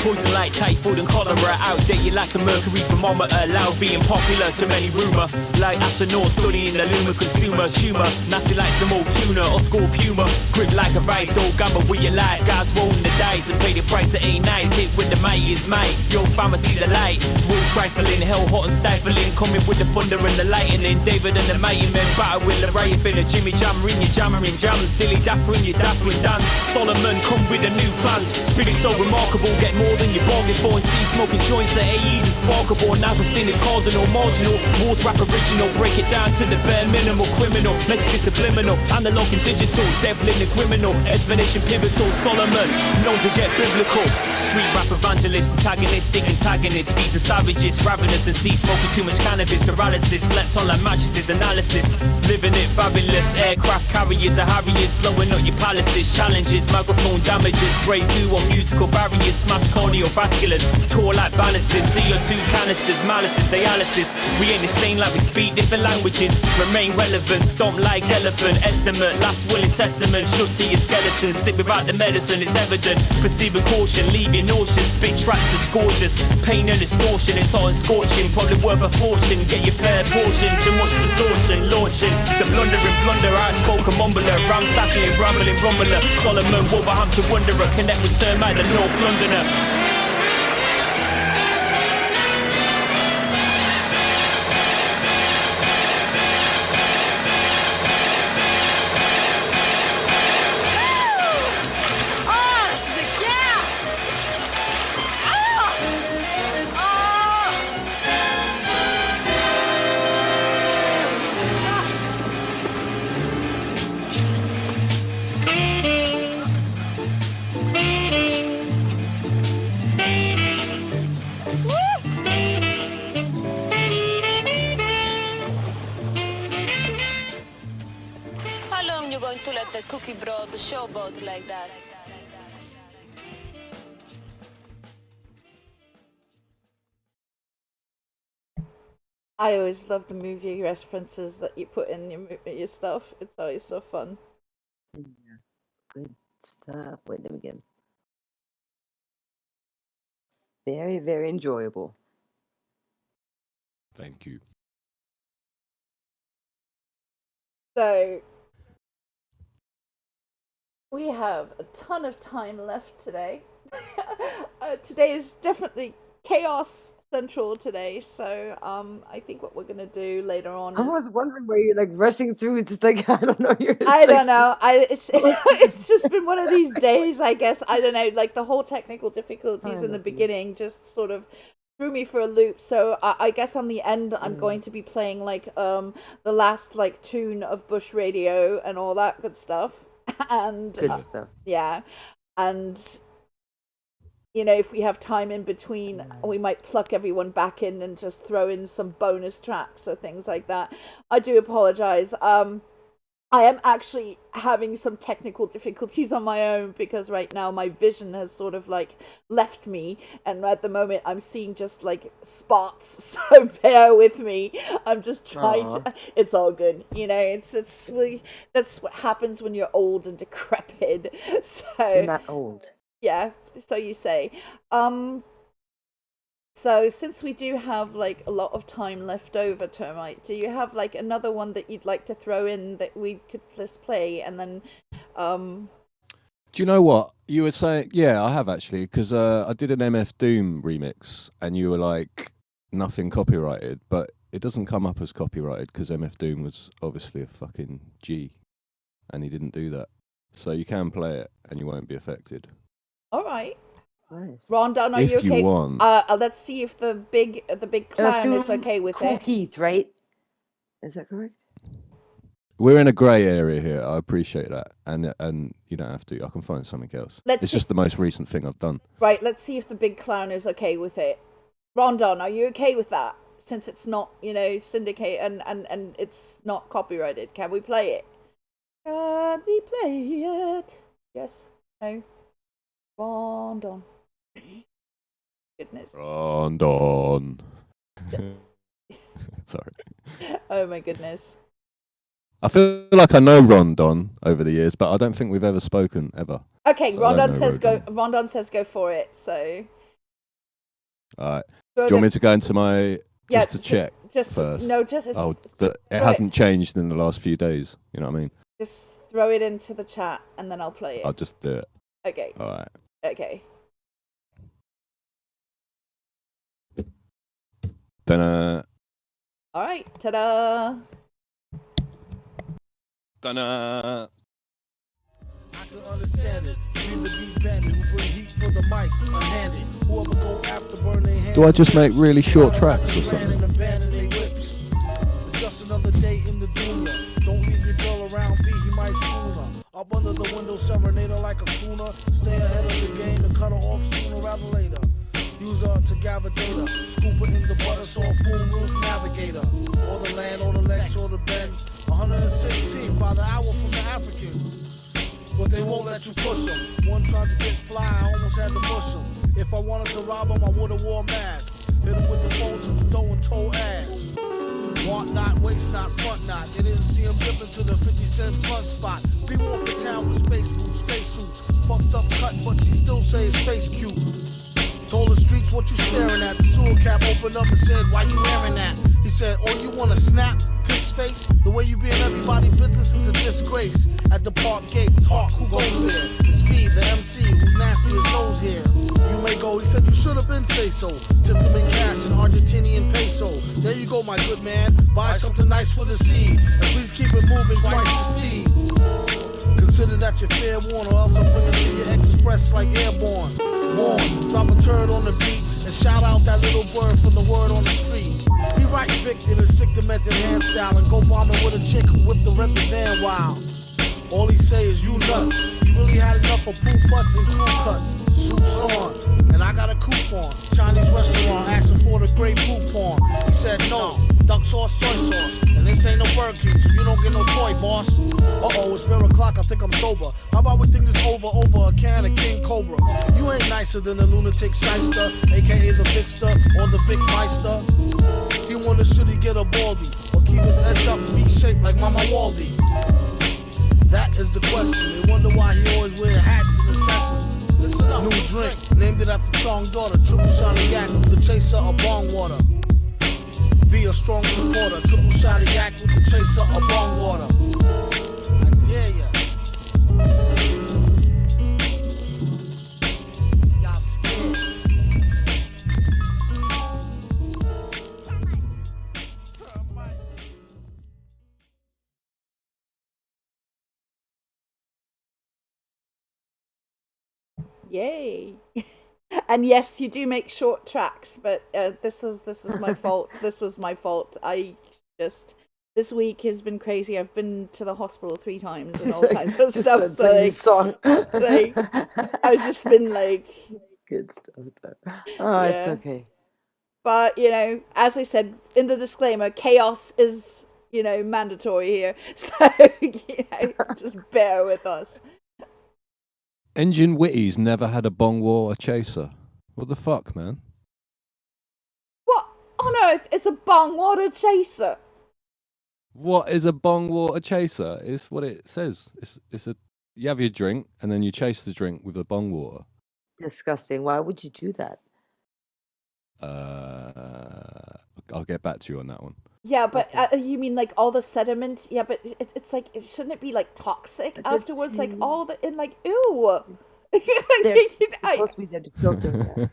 Poison like typhoid and cholera, outdated like a mercury thermometer, loud being popular to many rumour. Like astronauts studying the lunar consumer, humour, nasty like some old tuna or scorpuma. Grip like a rice, don't gamble with your life. Guys rolling the dice and pay the price, it ain't nice. Hit with the mightiest might, yo fama see the light. Wool trifling, hell hot and stifling, coming with the thunder and the lightning. David and the mighty men battle with the riot in a Jimmy Jammer in your jammering jam, stilly dapper in your dappering dance. Solomon come with a new plan, spirit so remarkable, get more than you bargain for, and see smoking joints that ain't even sparkable. Now the sin is cardinal, marginal, wars rap original, break it down to the bare minimal, criminal, message subliminal, analog and digital, devil in the criminal, explanation pivotal, Solomon, known to get biblical, street rap evangelist, antagonistic antagonist, feeds and savages, ravenous and see smoking too much cannabis, paralysis, slept on like mattresses, analysis, living it fabulous, aircraft carriers are harriers, blowing up your palaces, challenges, microphone damages, breakthrough on musical barriers, smash cardiovasculars, tall like balusters, CO2 canisters, malices, dialysis, we ain't the same like we speak different languages, remain relevant, stomp like elephant, estimate, last will and testament, shook to your skeleton, sick without the medicine, it's evident, perceiving caution, leave you nauseous, spit tracks that's gorgeous, pain and distortion, it's hot and scorching, probably worth a fortune, get your fair portion, too much distortion, launching, the blundering blunder, outspoken mumbler, ransacking, rambling rumbler, Solomon, Wolverhampton wanderer, connect with Termite, the North Londoner. To let the cookie bro the showboat like that. I always love the movie references that you put in your stuff. It's always so fun. Yeah, good stuff. Wait, let me get him. Very, very enjoyable. Thank you. So we have a ton of time left today. Today is definitely chaos central today, so I think what we're gonna do later on. I was wondering where you're like rushing through. It's just like I don't know. I don't know. It's just been one of these days, I guess. I don't know. Like the whole technical difficulties in the beginning just sort of threw me for a loop. So I guess on the end, I'm going to be playing like the last like tune of Bush Radio and all that good stuff. And Good stuff. yeah, and you know, if we have time in between, we might pluck everyone back in and just throw in some bonus tracks or things like that. I do apologize. I am actually having some technical difficulties on my own because right now my vision has sort of like left me, and at the moment I'm seeing just like spots. So bear with me. I'm just trying to. It's all good, you know. It's really, that's what happens when you're old and decrepit. So You're not old. yeah, so you say. So since we do have like a lot of time left over, Termite, do you have like another one that you'd like to throw in that we could just play and then Do you know what you were saying? Yeah, I have actually, because I did an MF Doom remix, and you were like, nothing copyrighted, but it doesn't come up as copyrighted because MF Doom was obviously a fucking G, and he didn't do that. So you can play it, and you won't be affected. all right. Nice. Rondon, are If you okay? you want. Let's see if the big clown is okay with Cool it. Keith, right? Is that correct? We're in a grey area here. I appreciate that, and you don't have to. I can find something else. Let's It's see- just the most recent thing I've done. Right, let's see if the big clown is okay with it. Rondon, are you okay with that? Since it's not, you know, syndicate and it's not copyrighted, can we play it? Can we play it? Yes. No. Rondon. Goodness. Rondon. Sorry. Oh my goodness. I feel like I know Rondon over the years, but I don't think we've ever spoken ever. Okay, So I don't Rondon know says go. Rondon. Rondon says go for it. So. All right. Go Do you want me then. to go into my just to check just first? no, just as, Oh, it throw hasn't changed in the last few days. You know what I mean? Just throw it into the chat and then I'll play it. I'll just do it. Okay. All right. Okay. Dunna. All right. Ta-da. Dunna. I can understand it. Be the beat bandit who bring heat for the mic, unhanded. Whoever go after burn their hands. Do I just make really short tracks or Ran something? and abandoned their whips. Just another day in the dunya. Don't leave your girl around B, he might sooner. Up under the window, serenader like a crooner. Stay ahead of the game and cut her off sooner rather later. Use her to gather data. Scoop it in the butter soft boom roof navigator. Or the land, or the Lex, or the Benz. 116th by the hour from the Africans. But they won't let you push them. One tried to get fly, I almost had to push him. If I wanted to rob him, I would've wore a mask. Hit him with the phone, took the dough and told ass. Want not, waste not, front not. They didn't see him dipping to the 50-cent front spot. Be walking town with space boots, space suits. Fucked up cut, but she still say his face cute. Told the streets what you staring at. The sewer cap opened up and said, why you wearing that? He said, oh, you wanna snap? Piss face? The way you be in everybody's business is a disgrace. At the park gates, Hawk, who goes there? It's V, the MC, who's nasty as nose here. You may go, he said, you should have been say so. Tipped him in cash in Argentinian peso. There you go, my good man. Buy something nice for the seed. And please keep it moving twice the speed. Consider that your fair warn, or else I'll bring it to your express like airborne. Vaughn, drop a turd on the beat and shout out that little bird from the word on the street. He right Vic in a sick demented hand style and go bombing with a chick who whipped the rented van wild. All he say is you nuts. You really had enough of poo putts and crew cuts. Suits on, and I got a coupon. Chinese restaurant asking for the great coupon. He said no, duck sauce, soy sauce. And this ain't no Burger King, so you don't get no toy, boss. Uh-oh, it's bare o'clock, I think I'm sober. How about we think this over a can of King Cobra? You ain't nicer than the lunatic shyster, aka the Vicster or the Vic Meister. He wonder should he get a baldy or keep his edge up V-shaped like Mama Waldy. That is the question. They wonder why he always wear hats in the session. Listen up. New drink, named it after Chong daughter. Triple shot of yak with the chaser of bong water. be a strong supporter. Triple shot of yak with the chaser of bong water. I dare ya. Y'all scared. Yay. And yes, you do make short tracks, but this was my fault. This was my fault. This week has been crazy. I've been to the hospital 3 times and all kinds of stuff. So like, song. like, I've just been like, good stuff. Oh, yeah. It's okay. But as I said in the disclaimer, chaos is mandatory here. So just bear with us. Enginewitty's never had a bong water chaser. What the fuck, man? What on earth is a bong water chaser? What is a bong water chaser? It's what it says. It's a you have your drink and then you chase the drink with a bong water. Disgusting. Why would you do that? I'll get back to you on that one. Yeah, but you mean like all the sediment? Yeah, but it's like, shouldn't it be like toxic afterwards? Like all the and like ew. They're supposed to be there to filter that.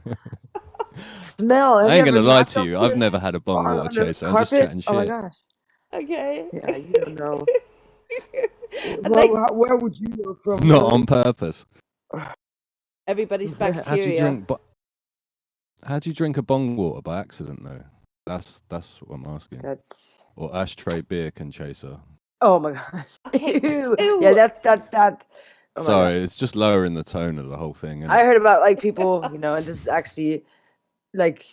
Smell. I ain't gonna lie to you. I've never had a bong water chaser. I'm just chatting shit. Oh my gosh. Okay. Yeah, you don't know. Where would you know from? Not on purpose. Everybody's bacteria. How'd you drink a bong water by accident though? That's what I'm asking. Or ashtray beer can chaser. Oh my gosh. Okay. Ew. Ew. Yeah, that. Oh Sorry, it's just lowering the tone of the whole thing. I heard about like people, and this is actually like,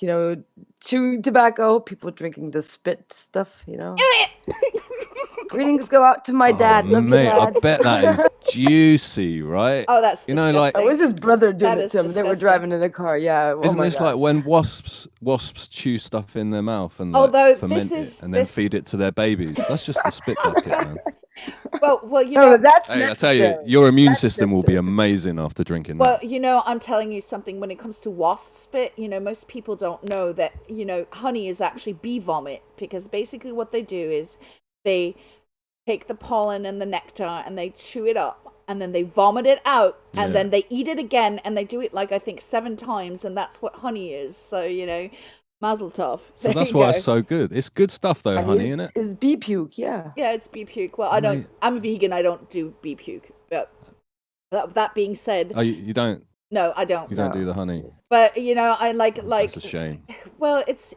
chewing tobacco, people drinking the spit stuff, Greetings go out to my dad. Love you, mate, Dad. I bet that is juicy, right? Oh, that's disgusting. like it was his brother doing it to him. They were disgusting. driving in a car. Yeah. Isn't this like when wasps chew stuff in their mouth and Although ferment this it and then feed it to their babies? That's just a spit bucket, man. Well, that's hey, I tell you, your immune system will be amazing after drinking that. Well, I'm telling you something. When it comes to wasp spit, most people don't know that honey is actually bee vomit, because basically what they do is they take the pollen and the nectar and they chew it up and then they vomit it out and then they eat it again, and they do it like I think 7 times, and that's what honey is. So mazel tov. So that's why it's so good. It's good stuff though, honey, isn't it? It's bee puke, yeah. Yeah, it's bee puke. Well, I'm vegan. I don't do bee puke. But that being said, you don't. No, I don't. You don't do the honey. But I like. That's a shame. Well, it's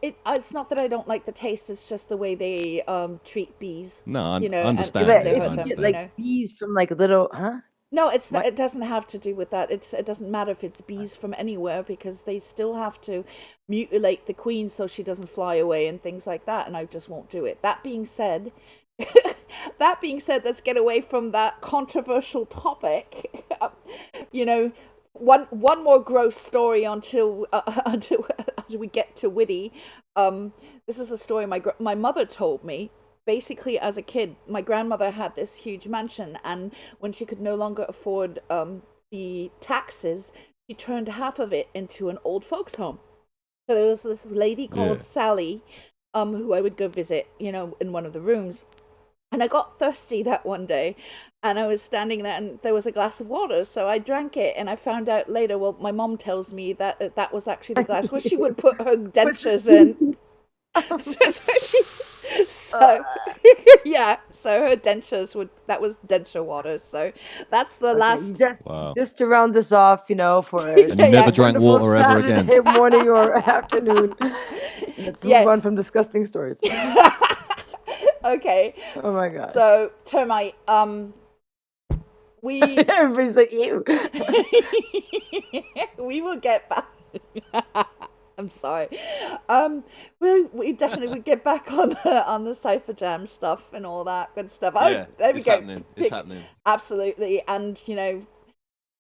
not that I don't like the taste. It's just the way they treat bees. No, I understand. Like bees from like little, huh? No, it's not. It doesn't have to do with that. It doesn't matter if it's bees from anywhere, because they still have to mutilate the queen so she doesn't fly away and things like that. And I just won't do it. That being said, let's get away from that controversial topic. One more gross story until we get to Witty. This is a story my mother told me. Basically, as a kid, my grandmother had this huge mansion, and when she could no longer afford the taxes, she turned half of it into an old folks' home. So there was this lady called Sally, who I would go visit, in one of the rooms. And I got thirsty that one day, and I was standing there, and there was a glass of water, so I drank it, and I found out later, well, my mom tells me that that was actually the glass where she would put her dentures in. So her dentures that was denture water. So that's the last. Just to round this off, for and you never drank water ever again. Saturday morning or afternoon. Let's move on from disgusting stories. Okay. Oh my god. So Termite, we everybody's like you. We will get back. I'm sorry. We definitely would get back on the Cypher Jam stuff and all that good stuff. It's happening. It's happening. Absolutely, and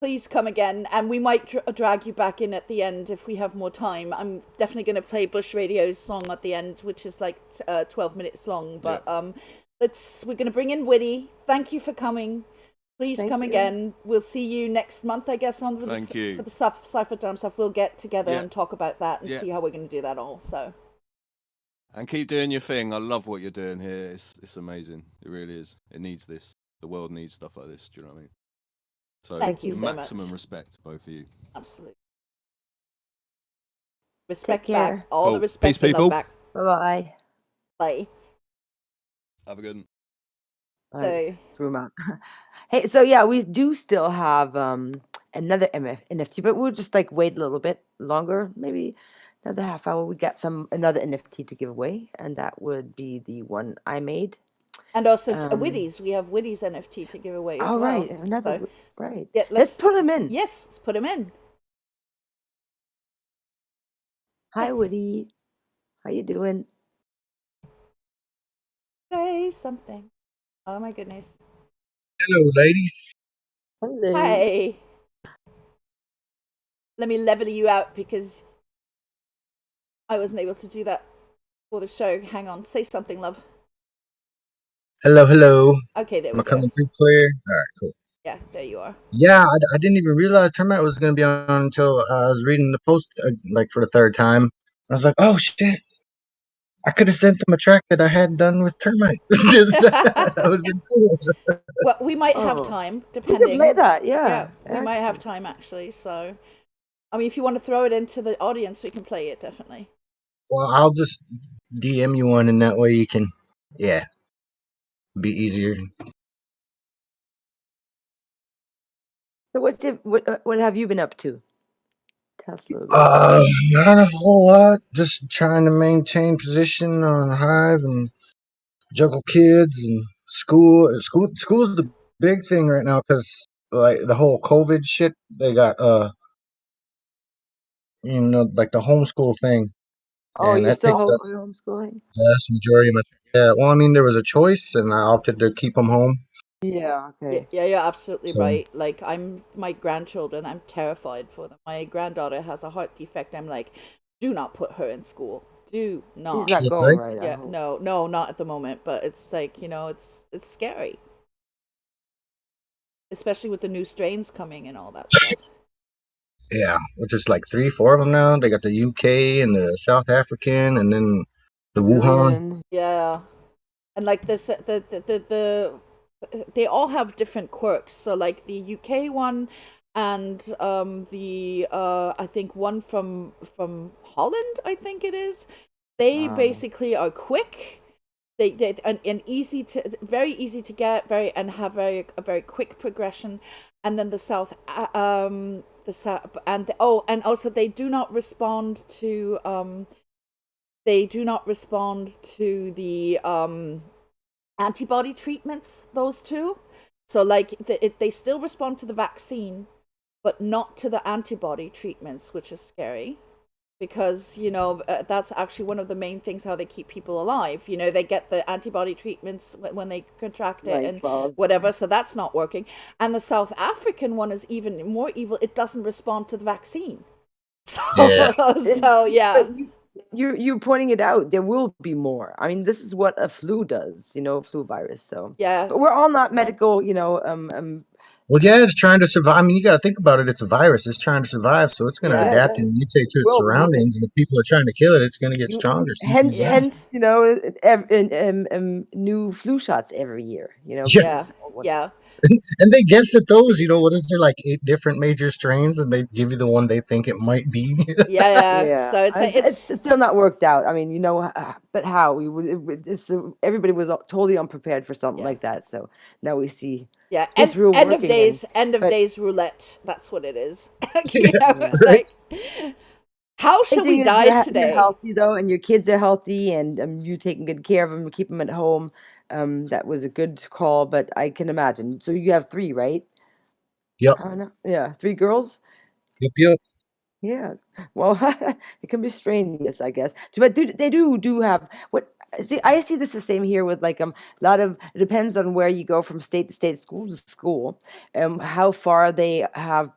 please come again, and we might drag you back in at the end if we have more time. I'm definitely going to play Bush Radio's song at the end, which is like 12 minutes long. But we're going to bring in Witty. Thank you for coming. Please come again. We'll see you next month, I guess, for the Cypher Jam stuff. We'll get together and talk about that and see how we're going to do that all. So And keep doing your thing. I love what you're doing here. It's amazing. It really is. It needs this. The world needs stuff like this. Do you know what I mean? So Thank you so maximum much. respect to both of you. Absolutely. Take Respect care. back. All the Cool. respect Peace, and love people. back. Bye-bye. Bye. Have a good one. All right, threw 'em out. Hey, so yeah, we do still have another NFT, but we'll just like wait a little bit longer, maybe another half hour. We got another NFT to give away, and that would be the one I made. And also Witty's. We have Witty's NFT to give away as Oh, well. right, another So, right. yeah, Let's put him in. Yes, let's put him in. Hi, Woody. How you doing? Say something. Oh my goodness. Hello, ladies. Hello. Hi. Let me level you out because I wasn't able to do that for the show. Hang on. Say something, love. Hello, hello. Okay, there Am we I coming go. through clear? All right, cool. Yeah, there you are. Yeah, I didn't even realize Termite was going to be on until I was reading the post, like for the third time. I was like, oh shit. I could have sent them a track that I had done with Termite. That would have been cool. Well, we might have Oh. time, We depending. can play that, Yeah, yeah. we might have time actually. So, I mean, if you want to throw it into the audience, we can play it definitely. Well, I'll just DM you one, and that way you can, yeah, be easier. So what have you been up to? Tell us a little bit. Not a whole lot. Just trying to maintain position on Hive and juggle kids and school. School's the big thing right now because like the whole COVID shit. They got like the homeschool thing, Oh, and you're that still takes up homeschooling? the vast majority of my. Yeah, well, I mean, there was a choice, and I opted to keep them home. Yeah. Okay. Yeah, you're absolutely So right. Like, my grandchildren, I'm terrified for them. My granddaughter has a heart defect. I'm like, do not put her in school. Do not. She's not going right. I Yeah, hope. no, not at the moment. But it's like, it's scary, especially with the new strains coming and all that stuff. yeah, which is like 3, 4 of them now. They got the UK and the South African, and then the Wuhan. Brazilian. Yeah, and like this, they all have different quirks. So like the UK one, and the I think one from Holland, I think it is. They basically are quick. They and easy to very easy to get, and have a very quick progression. And then the South and also they do not respond to the antibody treatments, those two. So like they still respond to the vaccine, but not to the antibody treatments, which is scary because that's actually one of the main things how they keep people alive. They get the antibody treatments when they contract it and whatever, so that's not working. And the South African one is even more evil. It doesn't respond to the vaccine. So yeah. You're pointing it out. There will be more. I mean, this is what a flu does, flu virus. So yeah, but we're all not medical, Well, yeah, it's trying to survive. I mean, you got to think about it. It's a virus. It's trying to survive, so it's going to adapt and mutate to its Well, surroundings. And if people are trying to kill it, it's going to get stronger. Hence, new flu shots every year. Yeah. And they guess at those. What is there, like 8 different major strains, and they give you the one they think it might be. Yeah. So it's still not worked out. I mean, but how everybody was totally unprepared for something like that. So now we see. Yeah, this rule end of working days, days roulette. That's what it is. Like, how should we die today? You're healthy though, and your kids are healthy, and you taking good care of them, keep them at home. That was a good call, but I can imagine. So you have 3, right? Yep. Yeah, 3 girls. Yep. Yeah. Well, it can be strenuous, I guess. But they do have what? See, I see this the same here with like a lot of. It depends on where you go from state to state, school to school, how far they have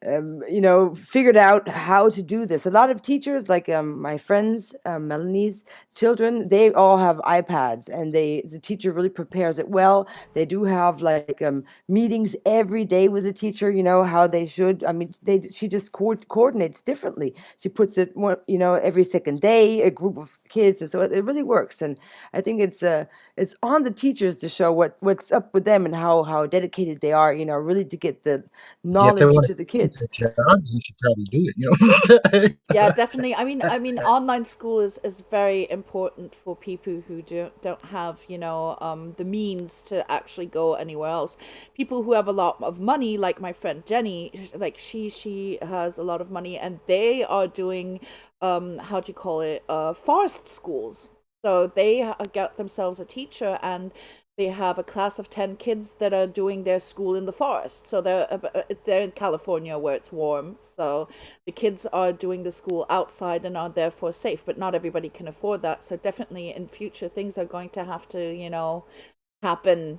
figured out how to do this. A lot of teachers, like my friends, Melanie's children, they all have iPads, and the teacher really prepares it well. They do have like meetings every day with the teacher. How they should. I mean, she just coordinates differently. She puts it more, every second day, a group of kids, and so it really works. And I think it's on the teachers to show what's up with them and how dedicated they are. Really to get the Yeah, if they knowledge want to the to kids. jobs, you should probably do it. Yeah, definitely. I mean, online school is very important for people who don't have, the means to actually go anywhere else. People who have a lot of money, like my friend Jenny, like she has a lot of money, and they are doing, how do you call it, forest schools. So they got themselves a teacher, and they have a class of 10 kids that are doing their school in the forest. So they're in California where it's warm. So the kids are doing the school outside and are therefore safe, but not everybody can afford that. So definitely in future things are going to have to, happen.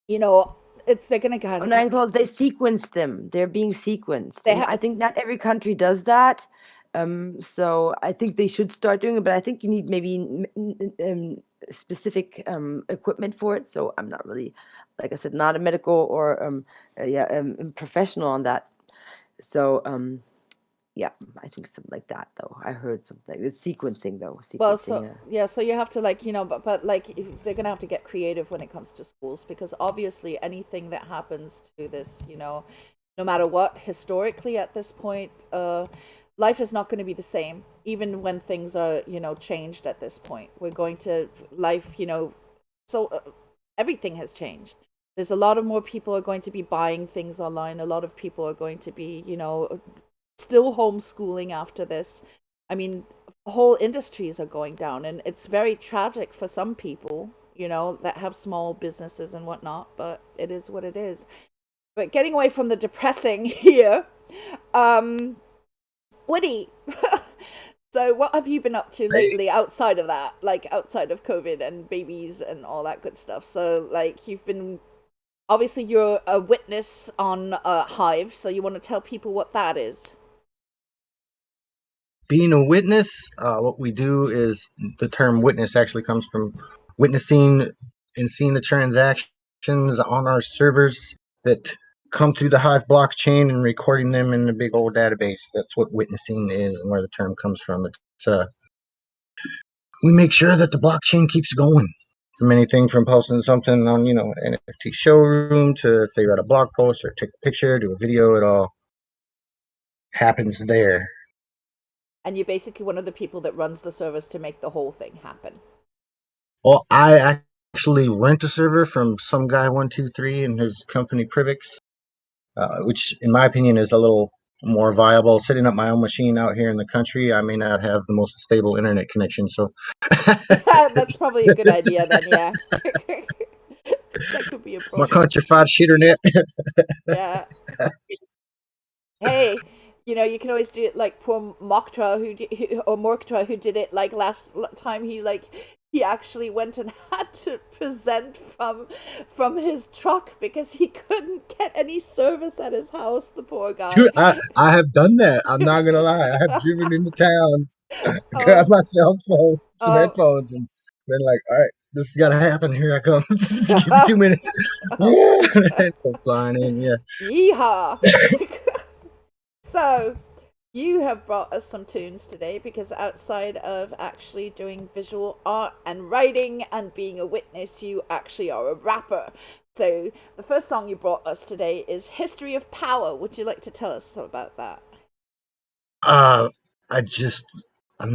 They're going to Online clothes, they sequence them. They're being sequenced. They And I think not every country does that. So I think they should start doing it, but I think you need maybe specific equipment for it. So I'm not really, like I said, not a medical or professional on that. So yeah, I think something like that though. I heard something. It's sequencing though. Well, Sequencing. so you have to but like they're gonna have to get creative when it comes to schools, because obviously anything that happens to this, no matter what, historically at this point, life is not going to be the same, even when things are, changed at this point. We're going to life, so everything has changed. There's a lot of more people are going to be buying things online. A lot of people are going to be, still homeschooling after this. I mean, whole industries are going down, and it's very tragic for some people, that have small businesses and whatnot, but it is what it is. But getting away from the depressing here, Woody, so what have you been up to lately outside of that, like outside of COVID and babies and all that good stuff? So like obviously you're a witness on Hive, so you want to tell people what that is? Being a witness, what we do is the term witness actually comes from witnessing and seeing the transactions on our servers that come through the Hive blockchain and recording them in a big old database. That's what witnessing is and where the term comes from. We make sure that the blockchain keeps going. From anything from posting something on, NFT showroom to if they write a blog post or take a picture, do a video, it all happens there. And you're basically one of the people that runs the service to make the whole thing happen. Well, I actually rent a server from some guy 123 and his company Privix, which in my opinion is a little more viable. Setting up my own machine out here in the country, I may not have the most stable internet connection, so That's probably a good idea then. Yeah. That could be a my problem. countrified shitter Yeah. Hey, you can always do it like poor Mokhtra who did it like last time. He actually went and had to present from his truck because he couldn't get any service at his house. The poor guy. Dude, I have done that. I'm not gonna lie. I have driven into town, grabbed my cell phone, some headphones, and been like, "All right, this has got to happen. Here I come. Just give me 2 minutes." Go flying in, yeah. Yeehaw! So, you have brought us some tunes today because outside of actually doing visual art and writing and being a witness, you actually are a rapper. So, the first song you brought us today is History of Power. Would you like to tell us about that? I'm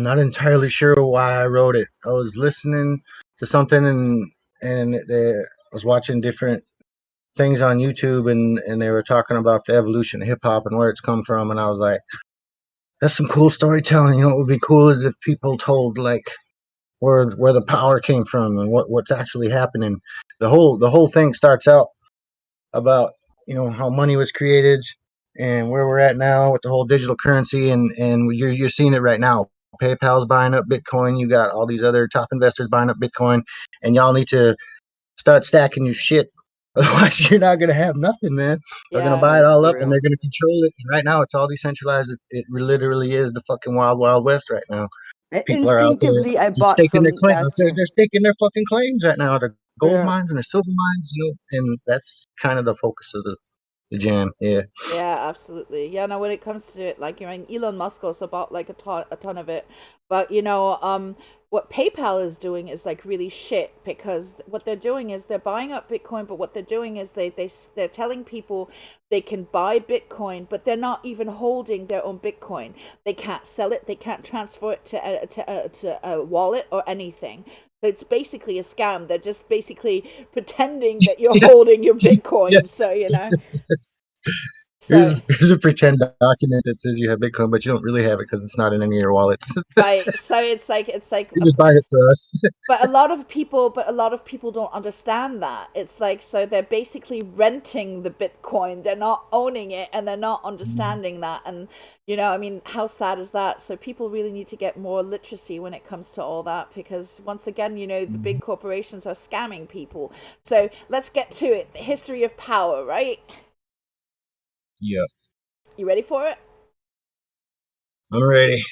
not entirely sure why I wrote it. I was listening to something and I was watching different things on YouTube and they were talking about the evolution of hip hop and where it's come from, and I was like, that's some cool storytelling. What would be cool is if people told like where the power came from and what's actually happening. The whole thing starts out about how money was created and where we're at now with the whole digital currency, and you're seeing it right now. PayPal's buying up Bitcoin. You got all these other top investors buying up Bitcoin, and y'all need to start stacking your shit Otherwise, you're not gonna have nothing, man. They're gonna buy it Yeah. all For up, and real. they're gonna control it. And right now, it's all decentralized. It literally is the fucking wild, wild west right now. People are out there Instinctively, I just bought staking their some claims. last They're, year. they're staking their fucking claims right now. The gold Yeah. mines and the silver mines, and that's kind of the focus of the jam. Yeah. Yeah, absolutely. Yeah, no, when it comes to it, like, Elon Musk also bought like a ton of it. But what PayPal is doing is like really shit, because what they're doing is they're buying up Bitcoin, but what they're doing is they're telling people they can buy Bitcoin, but they're not even holding their own Bitcoin. They can't sell it, they can't transfer it to a wallet or anything. So it's basically a scam. They're just basically pretending that you're Yeah. holding your Yeah. Bitcoin. So, Here's, so here's a pretend document that says you have Bitcoin, but you don't really have it because it's not in any of your wallets. right. So it's like You just buy it for us. but a lot of people don't understand that. It's like, so they're basically renting the Bitcoin. They're not owning it, and they're not understanding that. And how sad is that? So people really need to get more literacy when it comes to all that, because once again, the big corporations are scamming people. So let's get to it. The history of power, right? Yeah, You ready for it? I'm ready.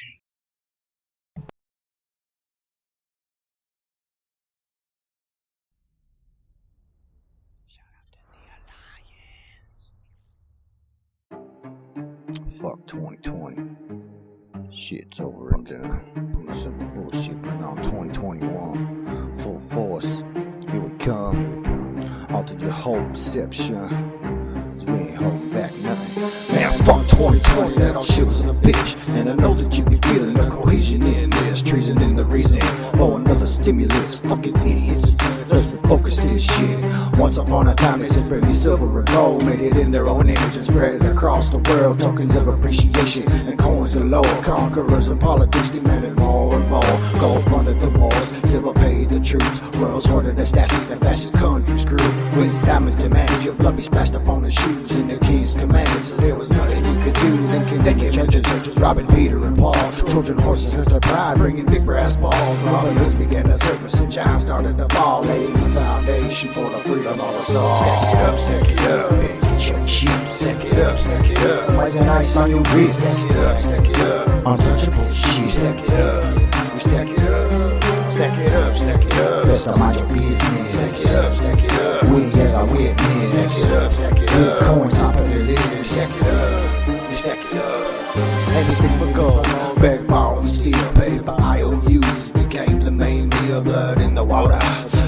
Fuck 2020. Shit's over and done. Simple bullshit been on 2021. Full force. Here we come. Alter your whole perception. We ain't holding back nothing. Man, fuck 2020, that all shit was a bitch. And I know that you be feeling the cohesion in this. Treason in the reason for another stimulus. Fucking idiots. Let's refocus this shit. Once upon a time they said bring me silver and gold. Made it in their own image and spread it across the world. Tokens of appreciation and coins galore. Conquerors and politics demanded more and more. Gold funded the wars, silver paid the troops. World's hoarded the stashes and fascist countries grew. Wings diamonds demanded your blood be splashed upon the shoes. In the king's commanded, so there was nothing you could do. Then came engine searchers, robbing Peter and Paul. Trojan horses hurt their pride, bringing big brass balls. Robin Hoods began to surface and giants started to fall, laying the foundation for the freedom of us all. Stack it up, and get your chips. Stack it up, rising ice on your wrist. Stack it up, untouchable shit. Stack it up, we stack it up. Stack it up, best of mind your business. Stack it up, we as our witness. Stack it up, coin top of the list. Stack it up, anything for gold. Bag, ball, and steel, paper, IOUs became the main meal. Blood in the water,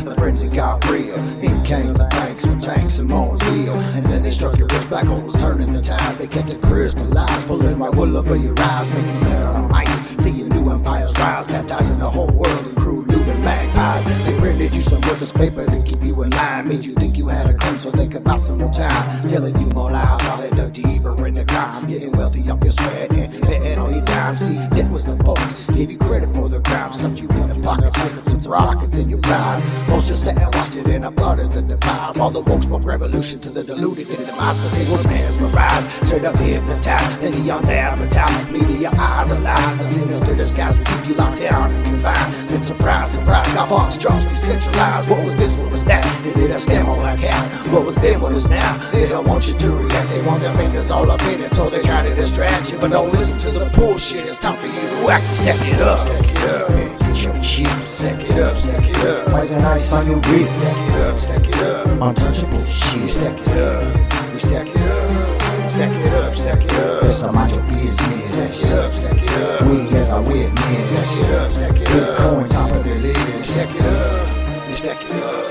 the frenzy got real. In came the banks with tanks and more zeal. And then they struck your rich black holes, turning the tides. They kept it crystallized, pulling white wool over your eyes, making better on ice. Seeing new empires rise, baptizing the whole world in crude loot and magpies. They printed you some worthless paper to keep you in line. Made you think you had a claim so they could buy some more time. Telling you more lies while they dug deeper in the crime. Getting wealthy off your sweat and betting on your dime. See, that was the focus. Gave you credit for the crime. Stuffed you in the pockets with some rockets in your pride. Most just sat and watched it and applauded the divide. While the woke spoke revolution to the deluded and demise. Cause they were mesmerized, straight up hypnotized. Then the young advertised, media idolized. A sinister disguise to keep you locked down and confined. Then surprise, got Fox drops decentralized. What was this, what was that? Is it a scam or a cap? What was then, what is now? They don't want you to react, they want their fingers all up in it. So they try to distract you, but don't listen to the bullshit. It's time for you to act and stack it up. And get your chips. Stack it up. Rising ice on your wrist. Stack it up. Untouchable shit. Stack it up. We stack it up. Stack it up. Best of mind your business. Stack it up. We as our witness. Stack it up. Coin top of the list. Stack it up. We stack it up.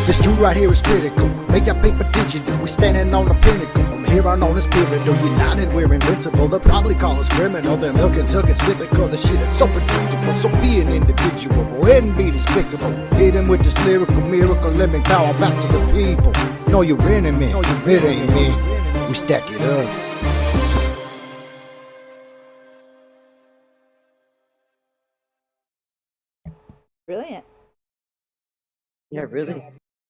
This truth right here is critical. Make your paper digital. We standing on the pinnacle. From here on it's pivotal. United, we're invincible. They'll probably call us criminal. They're milking circuits typical. The shit is so predictable. So be an individual. Go ahead and be despicable. Hit him with this lyrical miracle. Lending power back to the people. Know your enemy. It ain't me. We stack it up. Brilliant. Yeah, really.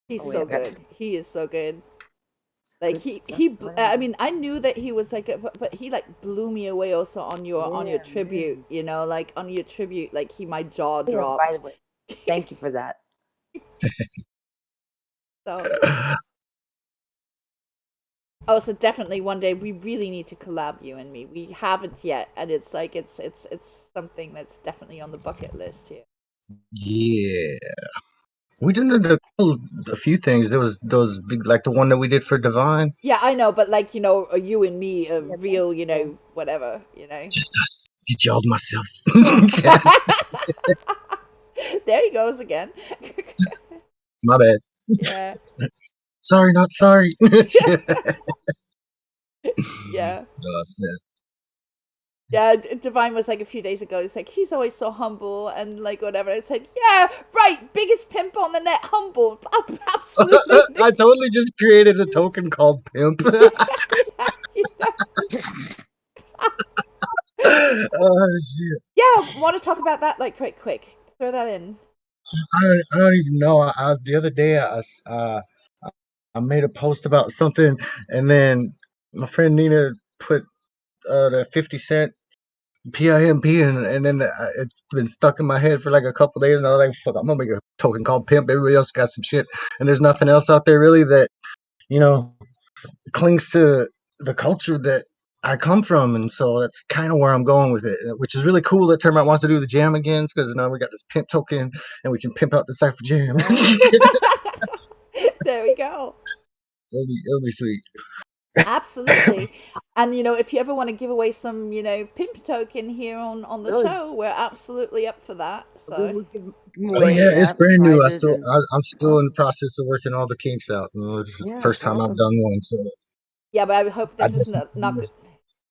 He's Oh, so yeah. good. He is so good. Like I mean, I knew that he was like, but he like blew me away also on your tribute. Like on your tribute, like my jaw Yeah, dropped. by the way, thank you for that. So Oh, so definitely one day we really need to collab, you and me. We haven't yet, and it's like it's something that's definitely on the bucket list here. Yeah. We did a few things. There was those big, like the one that we did for Divine. Yeah, I know, but like, you know, you and me, a real, you know, whatever, you know. Just us. Get yelled myself. There he goes again. My bad. Yeah. Sorry, not sorry. Yeah. Oh, snap. Yeah, Divine was like a few days ago. It's like he's always so humble and like whatever. I said, yeah, right, biggest pimp on the net, humble, absolutely. I totally just created a token called Pimp. Oh shit! Yeah, want to talk about that like quick? Throw that in. I don't even know. The other day I made a post about something, and then my friend Nina put the 50 Cent PIMP, and then it's been stuck in my head for like a couple days, and I was like, "Fuck, I'm gonna make a token called Pimp." Everybody else got some shit, and there's nothing else out there really that clings to the culture that I come from, and so that's kind of where I'm going with it, which is really cool that Termite wants to do the jam again, because now we got this pimp token, and we can pimp out the Cypher Jam. There we go. It'll be sweet. Absolutely. And you know, if you ever want to give away some, you know, pimp token here on the show, we're absolutely up for that. So It's brand new. I'm still in the process of working all the kinks out. It's the first time I've done one, so yeah, but I hope this is not good.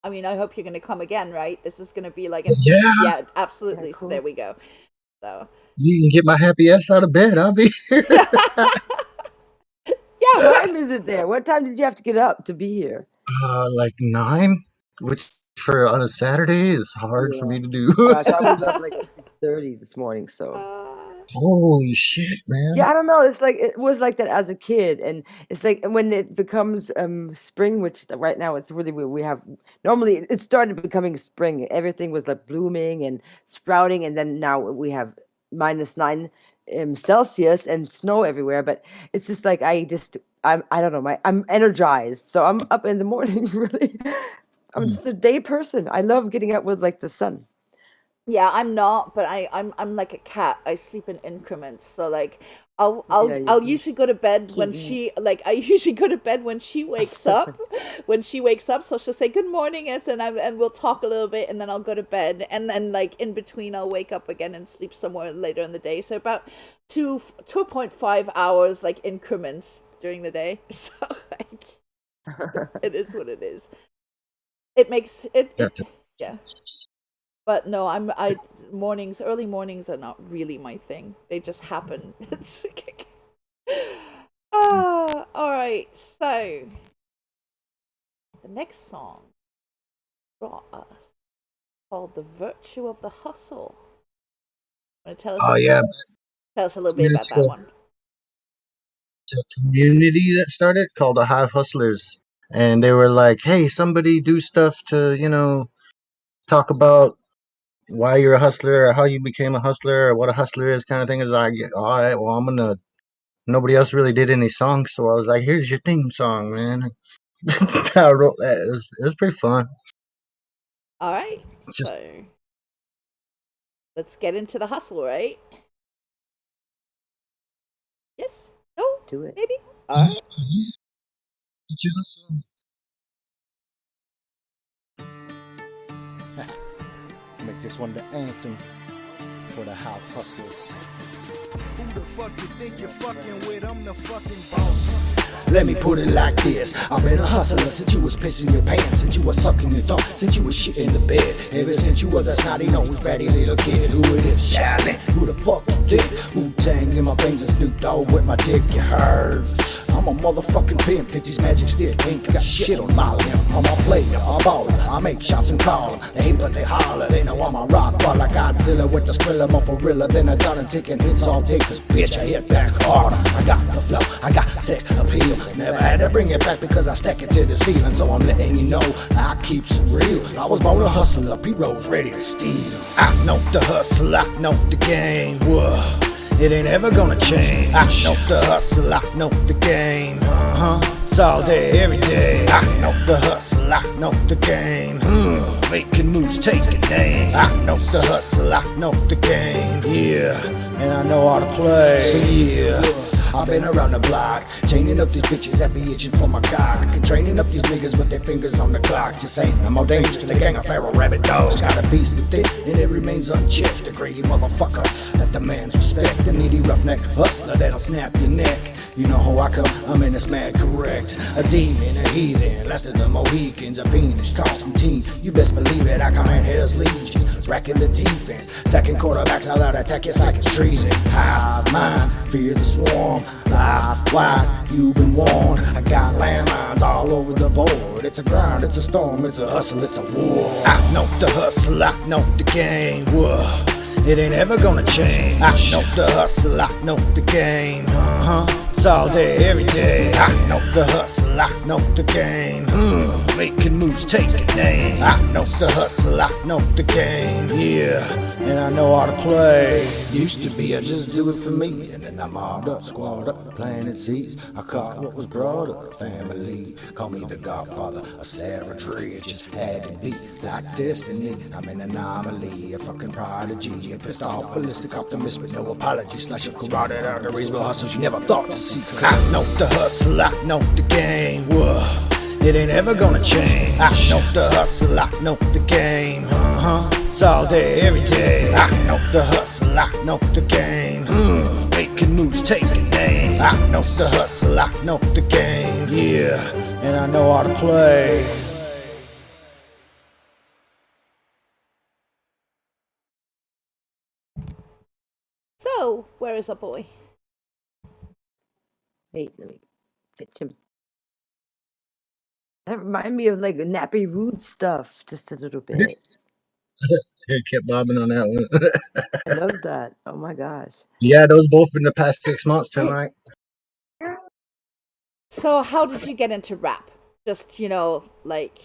I mean, I hope you're going to come again, right? This is going to be like yeah, absolutely. Yeah, cool. So there we go. So you can get my happy ass out of bed. I'll be here. Yeah, what time is it there? What time did you have to get up to be here? Like 9, which for on a Saturday is hard for me to do. Gosh, I was up like 6:30 this morning, so. Holy shit, man! Yeah, I don't know. It's like it was like that as a kid, and it's like when it becomes spring, which right now it's really weird. We have normally it started becoming spring. Everything was like blooming and sprouting, and then now we have -9 Celsius and snow everywhere. But it's just like I don't know. I'm energized, so I'm up in the morning. Really, I'm just a day person. I love getting out with like the sun. Yeah, I'm not, but I'm like a cat. I sleep in increments. So like I'll usually go to bed when she wakes up. When she wakes up, so she'll say good morning, and we'll talk a little bit, and then I'll go to bed, and then like in between I'll wake up again and sleep somewhere later in the day. So about 2.5 hours like increments during the day. So like it is what it is. It makes it yeah. But no, early mornings are not really my thing. They just happen. All right. So the next song brought us called "The Virtue of the Hustle." Want to tell us? Tell us a little bit about that one. It's a community that started called the Hive Hustlers, and they were like, "Hey, somebody do stuff to talk about why you're a hustler or how you became a hustler or what a hustler is," kind of thing. Is like, all right, well, nobody else really did any songs, so I was like, here's your theme song, man. I wrote that. It was pretty fun. All right, so let's get into the hustle, right? Yes. No. Let's do it. Maybe. All right. Did you hustle? Make this one the anthem for the house hustlers. Who the fuck you think you're fucking with? I'm the fucking boss. Let me put it like this. I've been a hustler since you was pissing your pants, since you was sucking your thumb, since you was shitting the bed. Ever since you was a snotty-nosed, batty little kid. Who it is? Shining. Who the fuck you think? Wu-Tang in my veins and Snoop Dogg with my dick, you heard? I'm a motherfucking pimp, 50's magic stick, ain't got shit on my limb. I'm a player, a baller, I make shots and call them. They hate but they holler, they know I'm a rock bar like Godzilla with the skrilla, more for realer than a dollar taking hits all day, cause bitch I hit back harder. I got the flow, I got sex appeal, never had to bring it back because I stack it to the ceiling, so I'm letting you know I keeps it real. I was born a hustler, P-Rose ready to steal. I know the hustle, I know the game, it ain't ever gonna change. I know the hustle, I know the game, It's all day, every day. I know the hustle, I know the game. Making moves, taking names. I know the hustle, I know the game. Yeah, and I know how to play. So yeah, I've been around the block, chaining up these bitches that be itching for my cock, and training up these niggas with their fingers on the clock. Just saying, I'm more dangerous to the gang of feral rabbit dogs. Got a beast within, and it remains unchecked. The greedy motherfucker that demands respect. The needy roughneck hustler that'll snap your neck. You know how I come, I'm in this mad correct. A demon, a heathen, less than the Mohicans, a fiendish Constantine. You best believe it, I command hell's legions, racking the defense. Second quarterbacks out attack, it's like it's treason. Hive minds, fear the swarm. Likewise, you've been warned. I got landmines all over the board. It's a grind, it's a storm, it's a hustle, it's a war. I know the hustle, I know the game. Whoa. It ain't ever gonna change. I know the hustle, I know the game. It's all day, every day. I know the hustle, I know the game. Making moves, taking names. I know the hustle, I know the game. Yeah, and I know how to play. Used to be, I just do it for me. And then I mobbed up, squad up, planted seeds. I caught what was brought up, family. Call me the godfather of savagery. It just had to be like destiny. I'm an anomaly, a fucking prodigy. A pissed off, ballistic optimist with no apology. Slash your carotid arteries with hustles you never thought to see. I know the hustle, I know the game. Whoa. It ain't ever gonna change. I know the hustle, I know the game. It's all day, every day. I know the hustle, I know the game. Making moves, taking names. I know the hustle, I know the game. Yeah, and I know how to play. So, where is our boy? Wait, let me fetch him. That reminded me of like Nappy Root stuff, just a little bit. It kept bobbing on that one. I love that. Oh my gosh. Yeah, those both in the past 6 months, Termite. So, how did you get into rap? Just, like,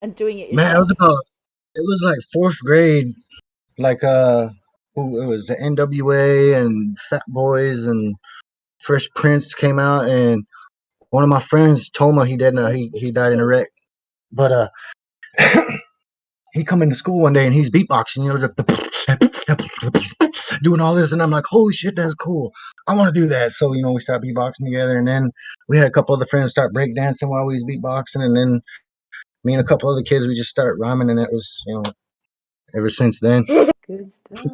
and doing it Man, yourself? it was like 4th grade. Like, who it was the NWA and Fat Boys and Fresh Prince came out, and one of my friends told me he died in a wreck. But he come into school one day and he's beatboxing, doing all this, and I'm like, holy shit, that's cool. I want to do that. So, we started beatboxing together, and then we had a couple other friends start breakdancing while we was beatboxing, and then me and a couple other kids, we just start rhyming, and it was, ever since then. Good stuff.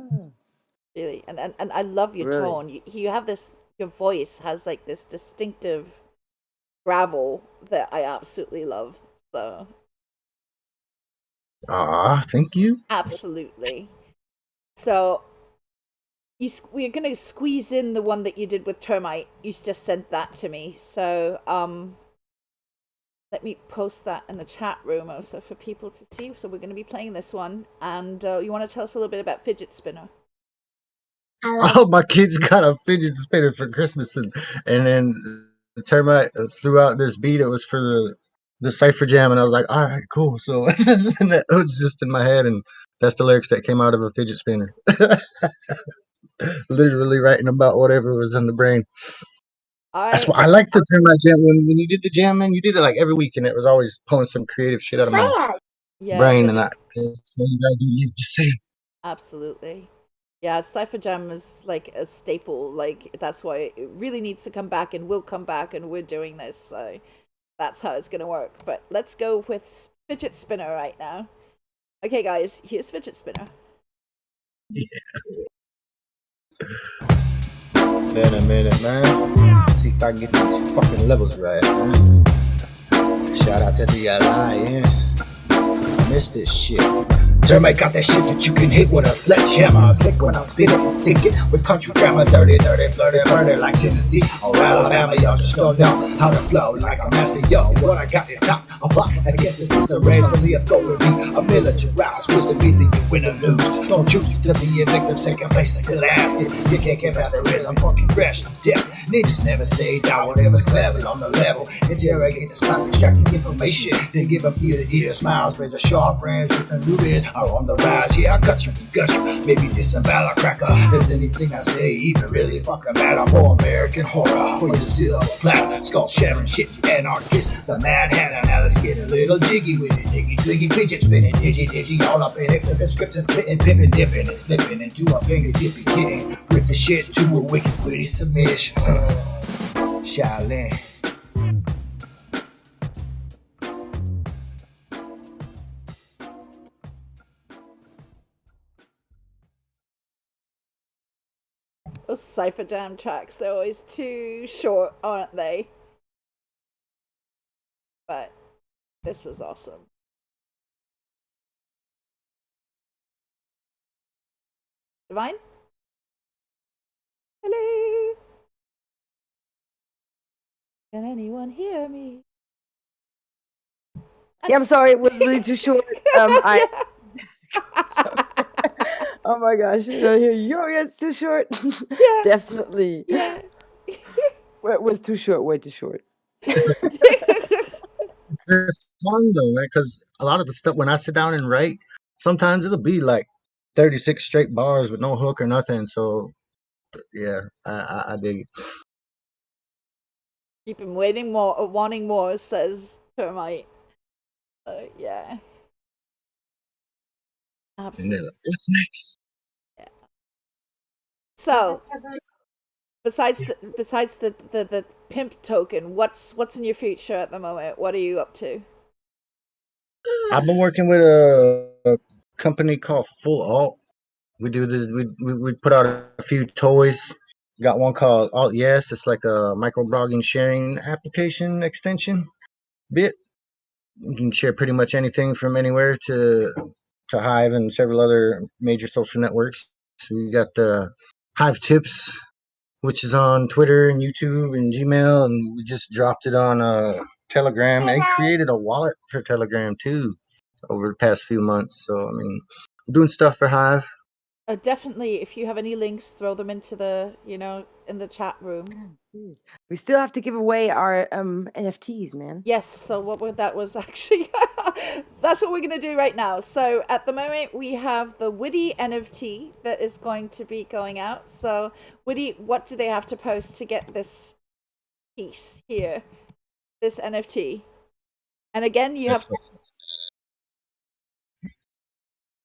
Really, and I love your tone. You have this. Your voice has like this distinctive gravel that I absolutely love. So. Thank you. Absolutely. So, we're gonna squeeze in the one that you did with Termite. You just sent that to me. So, let me post that in the chat room also for people to see. So we're gonna be playing this one, and you want to tell us a little bit about Fidget Spinner? Oh, my kids got a fidget spinner for Christmas, and then the Termite threw out this beat. It was for the Cypher Jam, and I was like, all right, cool. So it was just in my head, and that's the lyrics that came out of a fidget spinner. Literally writing about whatever was in the brain. That's why I like the Termite Jam. When you did the jam, man, you did it like every week, and it was always pulling some creative shit out of my brain. And that's what you gotta do. You just say. Absolutely. Yeah, Cypher Jam is like a staple. Like, that's why it really needs to come back and will come back, and we're doing this. So that's how it's going to work. But let's go with Fidget Spinner right now. Okay, guys, here's Fidget Spinner. Yeah. Been a minute, man. See if I can get these fucking levels right, man. Shout out to the Alliance. Missed this shit. Termite got that shit that you can hit with a sledgehammer. Slick when I spit it and stick it with country grammar. Dirty, flirty, murder like Tennessee or Alabama. Y'all just don't know how to flow like a master. Yo, what I got is top. I'm blocking against the system. Raised from the authority. A militarized wisdom. Either you win or lose. Don't choose to be a victim. Second place and still asking. You can't get past the rhythm. Funky fresh. Death. Ninjas never stay down. Whatever's clever on the level. Interrogate the spots. Extracting information. Then give up ear to ear. Smiles. Raise a sharp friends with the new ears. I'm on the rise, yeah, I got you, maybe this a balacracker. Is anything I say even really fucking matter? More American horror, for your silver platter, skull shattering shit, anarchist, the Mad Hatter. Now let's get a little jiggy with it, diggy, twiggy, fidget spinning, digi, all up in it, flipping scripts and spitting, pimping, dipping, and slipping into a finger dipping kitten. Rip the shit to a wicked witty submission. Shaolin. Those Cypher Jam tracks, they're always too short, aren't they? But this was awesome. Divine? Hello? Can anyone hear me? Yeah, I'm sorry, it was really too short. Oh my gosh, it's too short. Yeah. Definitely. Yeah. It was too short, way too short. It's fun though, man, because a lot of the stuff when I sit down and write, sometimes it'll be like 36 straight bars with no hook or nothing. So yeah, I dig it. Keep him wanting more, says Termite. Yeah. Absolutely. What's next? Yeah. So, besides the pimp token, what's in your future at the moment? What are you up to? I've been working with a company called Full Alt. We do this. We put out a few toys. Got one called Alt Yes. It's like a micro blogging sharing application extension bit. You can share pretty much anything from anywhere to Hive and several other major social networks. So we got the Hive Tips, which is on Twitter and YouTube and Gmail, and we just dropped it on Telegram and created a wallet for Telegram too over the past few months. So I mean, I'm doing stuff for Hive. Definitely, if you have any links, throw them into the in the chat room. We still have to give away our NFTs, man. Yes, so that was actually that's what we're gonna do right now. So at the moment we have the Witty NFT that is going to be going out. So Witty, what do they have to post to get this piece here, this NFT? And again, you have.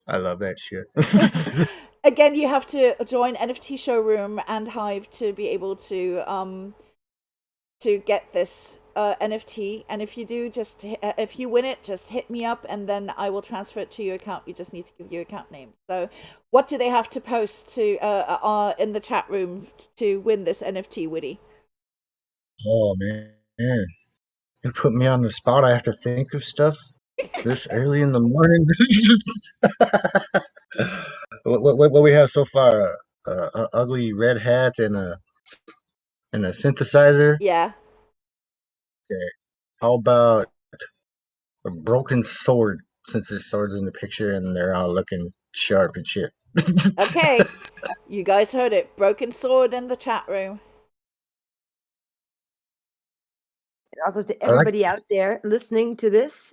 I love that shit. Again, you have to join NFT Showroom and Hive to be able to get this NFT. And if you do, if you win it, just hit me up, and then I will transfer it to your account. You just need to give your account name. So, what do they have to post to in the chat room to win this NFT, Witty? Oh man, you put me on the spot. I have to think of stuff this early in the morning. What we have so far? A ugly red hat and a synthesizer. Yeah. Okay. How about a broken sword? Since there's swords in the picture and they're all looking sharp and shit. Okay, you guys heard it. Broken sword in the chat room. And also to everybody out there listening to this,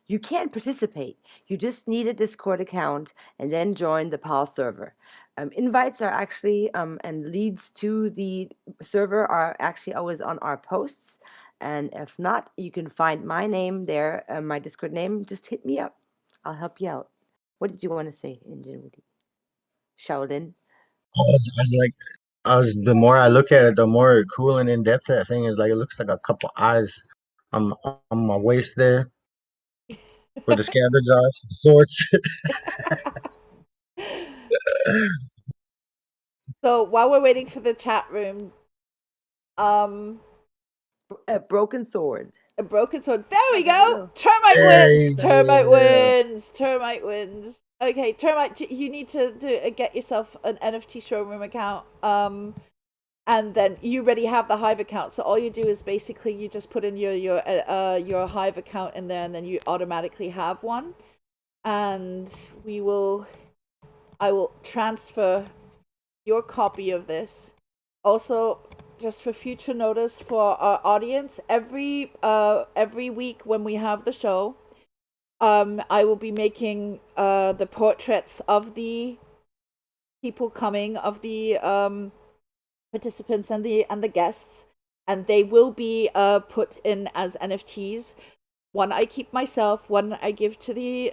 you can participate. You just need a Discord account and then join the PAL server. Invites are actually and leads to the server are actually always on our posts. And if not, you can find my name there, my Discord name. Just hit me up. I'll help you out. What did you want to say, Enginewitty? Shaolin? The more I look at it, the more cool and in depth that thing is. Like it looks like a couple eyes on my waist there, where the scabbards are, the swords. So while we're waiting for the chat room, a broken sword. A broken sword. There we go. Termite wins. Termite wins. Termite wins. Okay, Termite, you need to get yourself an NFT showroom account. And then you already have the Hive account. So all you do is basically you just put in your Hive account in there, and then you automatically have one. And I will transfer your copy of this. Also, just for future notice for our audience, every week when we have the show, I will be making the portraits of the people coming, of the participants and the guests, and they will be put in as NFTs. One I keep myself, one I give to the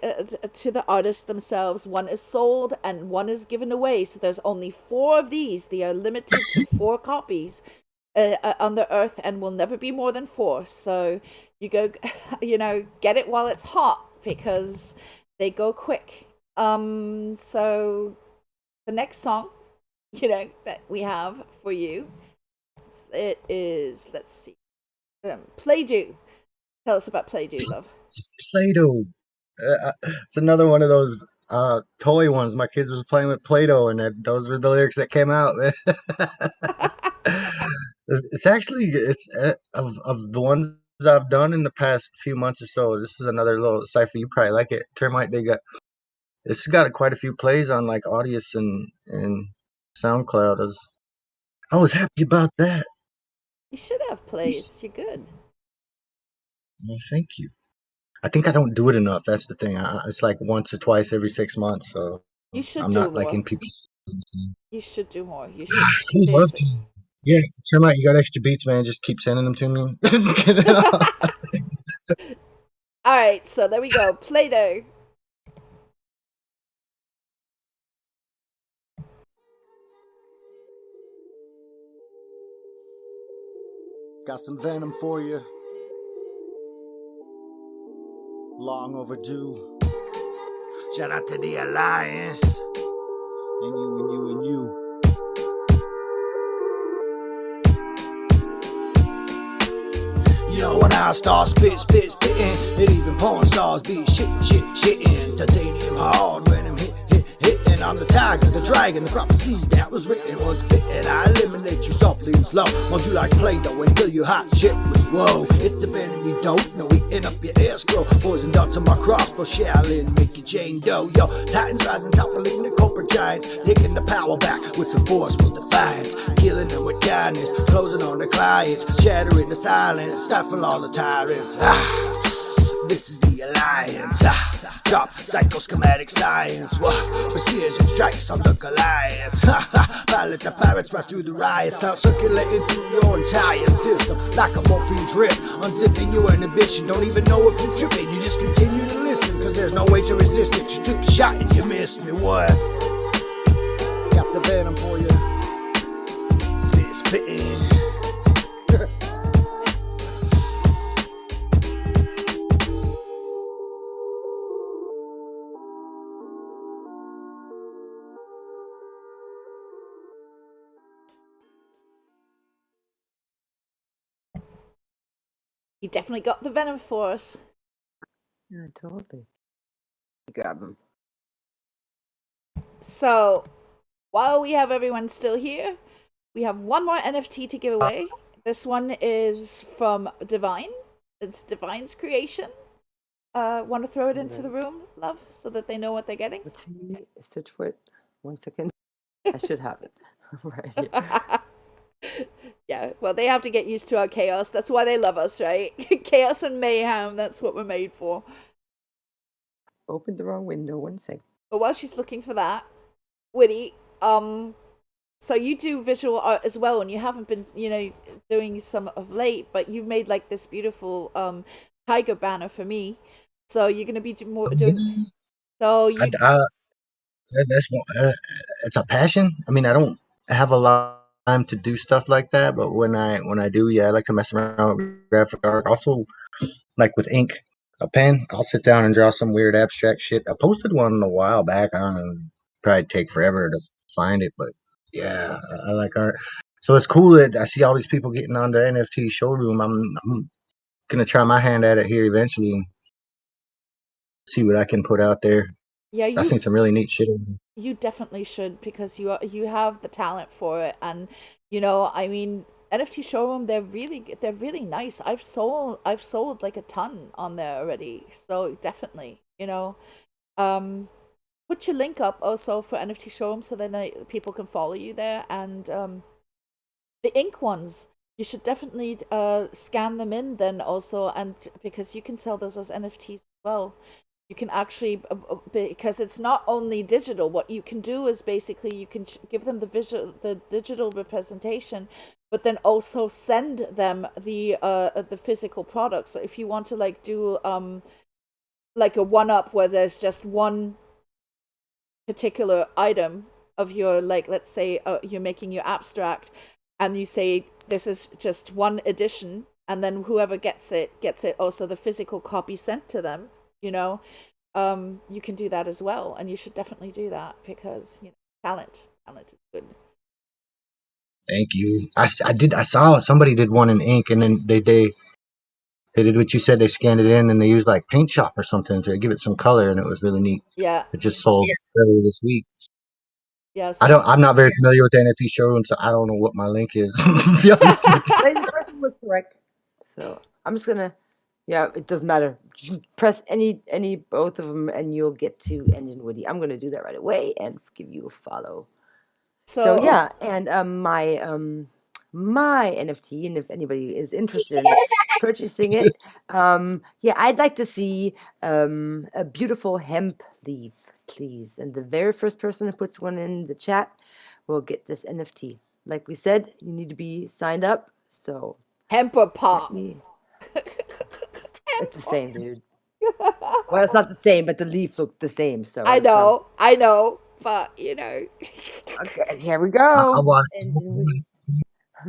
artists themselves, one is sold, and one is given away. So there's only 4 of these. They are limited to 4 copies on the earth, and will never be more than 4. So you go, get it while it's hot, because they go quick. So the next song, that we have for you, it is, let's see, Play Do. Tell us about Play Do, love. Play-Doh. It's another one of those toy ones. My kids was playing with Play-Doh, and those were the lyrics that came out. Man. It's actually of the ones I've done in the past few months or so. This is another little cipher. You probably like it. Termite. It's got quite a few plays on like Audius and SoundCloud. I was happy about that. You should have plays. You're good. Well, thank you. I think I don't do it enough. That's the thing. It's like once or twice every 6 months. So You should I'm do not like more. in people's. You should do more. You should, I would love seriously. to. Yeah, Termite, you got extra beats, man. Just keep sending them to me. All right, so there we go. Play-Doh. Got some venom for you. Long overdue. Shout out to the Alliance. And you and you and you. You know when I start spitting, and even porn stars be shitting. Titanium hard when I'm hitting. I'm the tiger, the dragon, the prophecy that was written was bitten. I eliminate you softly and slow. Won't you like Play-Doh and fill you hot shit with whoa? It's the venom you don't know, eating up your escrow. Poison darts on my crossbow, shallin', make you Jane Doe. Yo, Titans rising, toppling the corporate giants, taking the power back with some forceful defiance, killing them with kindness, closing on the clients, shattering the silence, stifle all the tyrants. This is the Alliance. Drop psychoschematic science. Precision strikes on the Goliaths. Pilot the pirates right through the riots. Now circulating through your entire system like a morphine drip. Unzipping your inhibition. Don't even know if you're tripping. You just continue to listen, cause there's no way to resist it. You took a shot and you missed me. What? Got the venom for you. Spitting. You definitely got the venom for us. Yeah, totally. Grab them. So, while we have everyone still here, we have one more NFT to give away. This one is from Divine. It's Divine's creation. Want to throw it into the room, love, so that they know what they're getting? Let's search for it. 1 second. I should have it right here. Yeah, well, they have to get used to our chaos. That's why they love us, right? Chaos and mayhem, that's what we're made for. Opened the wrong window. 1 second. But while she's looking for that, Witty, so you do visual art as well, and you haven't been, doing some of late, but you made like this beautiful tiger banner for me. So you're gonna be more doing. So you. That's it's a passion. I mean, I don't have a lot of time to do stuff like that, but when I do, yeah, I like to mess around with graphic art. Also, like with ink, a pen, I'll sit down and draw some weird abstract shit. I posted one a while back. I don't know, probably take forever to find it, but yeah, I like art. So it's cool that I see all these people getting on the NFT showroom. I'm gonna try my hand at it here eventually and see what I can put out there. Yeah, I've seen some really neat shit. You definitely should, because you have the talent for it, and I mean, NFT showroom, they're really nice. I've sold like a ton on there already, so definitely, put your link up also for NFT showroom so then people can follow you there, and the ink ones, you should definitely scan them in then also, and because you can sell those as NFTs as well. you can actually, because it's not only digital, what you can do is basically you can give them the digital representation, but then also send them the physical product. So if you want to like do like a one-up where there's just one particular item of your, like, let's say you're making your abstract, and you say this is just one edition, and then whoever gets it also the physical copy sent to them, you know. You can do that as well, and you should definitely do that, because talent is good. Thank you. I saw somebody did one in ink, and then they did what you said. They scanned it in, and they used like Paint Shop or something to give it some color, and it was really neat. Yeah. It just sold earlier this week. Yeah. So I'm not very familiar with the NFT showroom, so I don't know what my link is. To be honest with you. The first one was correct. So I'm just gonna, yeah, it doesn't matter. Press any both of them, and you'll get to Enginewitty. I'm gonna do that right away and give you a follow. So yeah, and my NFT, and if anybody is interested in purchasing it, yeah, I'd like to see a beautiful hemp leaf, please. And the very first person who puts one in the chat will get this NFT. Like we said, you need to be signed up. So hemp or pop? It's the same, dude. Well, it's not the same, but the leaf looked the same. So I know, but you know. Okay, here we go. I want.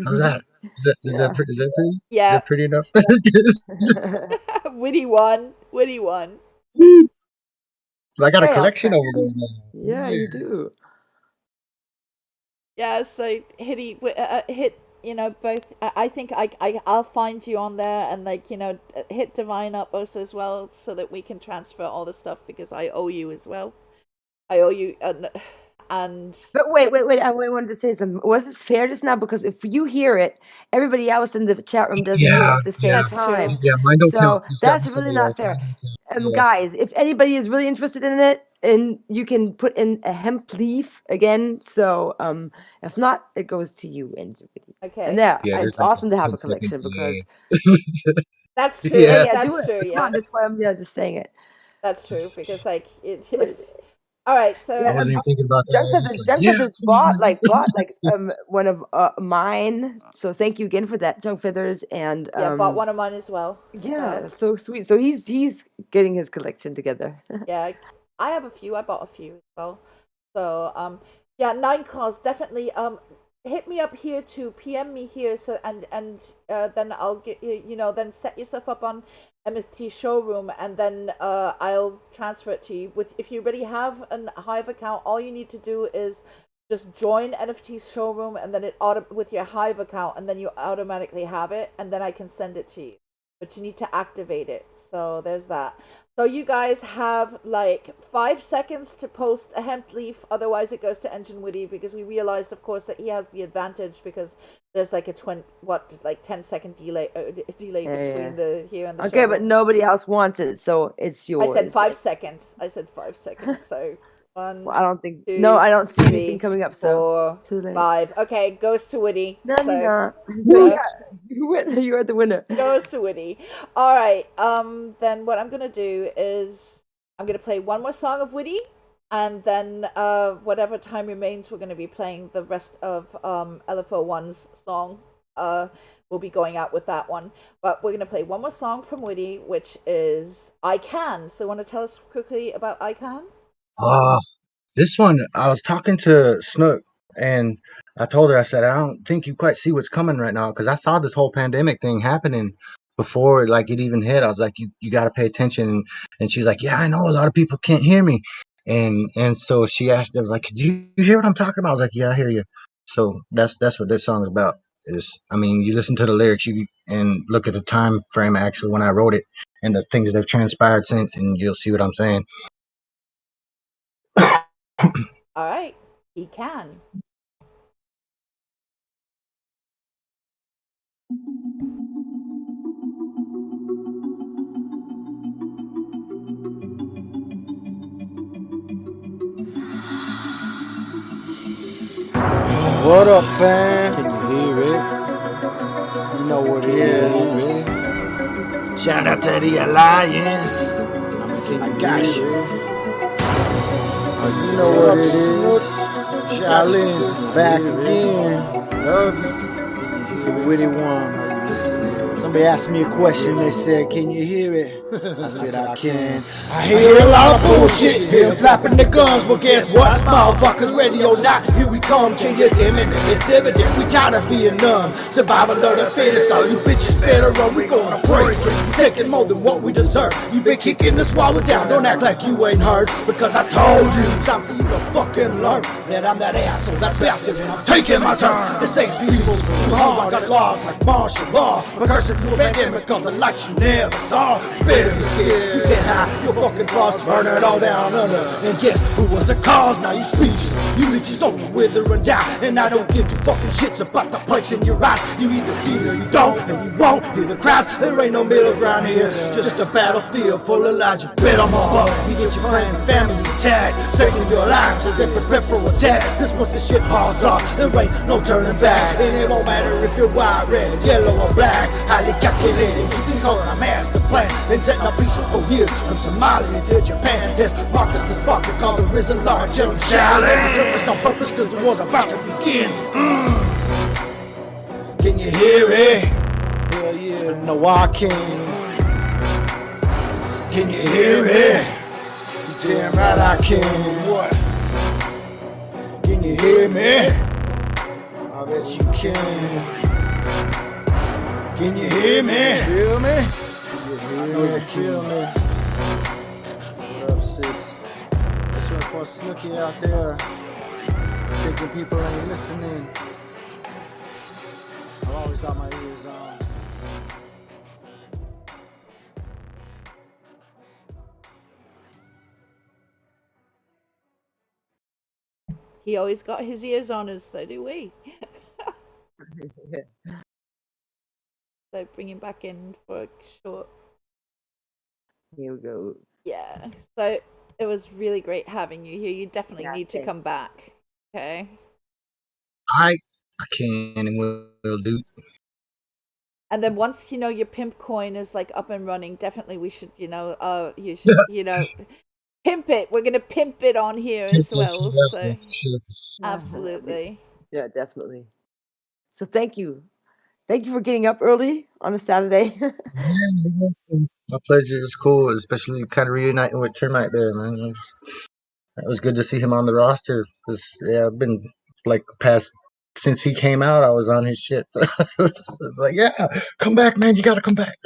How's that? Is that pretty? Yeah. Is that pretty enough? Witty one. I got a collection over there now. Yeah, you do. Yeah, so hit both. I think I'll find you on there, and like hit Divine up also as well, so that we can transfer all the stuff, because I owe you as well. I owe you and. But wait! I wanted to say something. Was this fair just now? Because if you hear it, everybody else in the chat room doesn't hear it at the same time. Yeah, mine don't count. That's really not fair. Guys, if anybody is really interested in it, and you can put in a hemp leaf again. So if not, it goes to you, Enginewitty. Okay. And it's awesome to have a collection, because that's true. Yeah, that's do it. true. Yeah, no, that's why I'm just saying it. That's true, because like all right, so I wasn't even thinking about that. Junk Feathers bought one of mine. So thank you again for that, Junk Feathers, and bought one of mine as well. Yeah, so sweet. So he's getting his collection together. Yeah, I have a few. I bought a few as well. So yeah, Nine Claws, definitely hit me up here to PM me here, so and then I'll get then set yourself up on MST showroom, and then I'll transfer it to you. If you already have a Hive account, all you need to do is just join NFT showroom, and then with your Hive account, and then you automatically have it, and then I can send it to you. But you need to activate it. So there's that. So you guys have like 5 seconds to post a hemp leaf, otherwise it goes to Enginewitty, because we realized, of course, that he has the advantage, because there's like a 10-second delay between the here and the okay, show. but nobody else wants it, so it's yours. I said 5 seconds. So 1, well, I don't think. 2, no, I don't see 3, anything coming up. So 4, 5. Okay, goes to Witty. No, you are the winner. Goes to Witty. All right. Then what I'm gonna do is I'm gonna play one more song of Witty, and then whatever time remains, we're gonna be playing the rest of LFO1's song. We'll be going out with that one, but we're gonna play one more song from Witty, which is "I Can." So, want to tell us quickly about "I Can"? This one, I was talking to Snook, and I told her, I said, I don't think you quite see what's coming right now, because I saw this whole pandemic thing happening before it even hit. I was like, you got to pay attention. And she's like, yeah, I know a lot of people can't hear me. And so she asked, I was like, you hear what I'm talking about? I was like, yeah, I hear you. So that's what this song is about. You listen to the lyrics, and look at the time frame actually when I wrote it, and the things that have transpired since, and you'll see what I'm saying. All right, he can. What up, fam? Can you hear it? You know what it is. Shout out to the Alliance. I got you. You know what it is. Shaolin, back again. Love you. Witty one. Somebody asked me a question, they said, can you hear it? I said, I can. I hear a lot of bullshit, hear them flapping their guns, but guess what? Motherfuckers ready or not, here we come, change it imminent, it's evident, we tired of being numb. Survival of the fittest, all you bitches better run, we gonna break it. We taking more than what we deserve. You been kicking the swallow down, don't act like you ain't heard, because I told you, it's time for you to fucking learn that I'm that asshole, that bastard, and I'm taking my turn. This ain't peaceful, too hard, I got logged like martial law, but cursing through a pandemic of the lights you never saw. You better be scared, you can't hide your fucking flaws, burn it all down under. And guess who was the cause? Now you speechless. You leeches gonna wither and die, and I don't give two fucking shits about the place in your eyes. You either see it or you don't, and you won't hear the cries. There ain't no middle ground here, just a battlefield full of lies. You bet on my butt, you get your friends and family tagged, saving your lives as they prepare for attack. This once the shit falls off, there ain't no turning back, and it won't matter if you're white, red, yellow, or black. Highly calculated, you can call it a master plan. Then set my pieces for years from Somalia to Japan. There's Marcus the Spark, call the risen Lord, tell him Shaolin. Surfaced on purpose cause the war's about to begin. Can you hear it? Hell yeah, no I can. Can you hear it? You damn right I can. What? Can you hear me? I bet you can. Can you hear me? Feel me? I know you feel me. What up, sis? This one for Snooki out there, thinking people ain't listening. I've always got my ears on. He always got his ears on, and so do we. So bring him back in for a short. Here we go. Yeah. So it was really great having you here. You definitely need to thanks. come back. Okay. I can and will do. And then once your pimp coin is like up and running, definitely we should you should pimp it. We're gonna pimp it on here as well. So absolutely. Yeah, definitely. So thank you. Thank you for getting up early on a Saturday. My pleasure. It's cool, especially kind of reuniting with Termite there, man. It was good to see him on the roster because I've been like past since he came out. I was on his shit. So it's like, yeah, come back, man. You got to come back.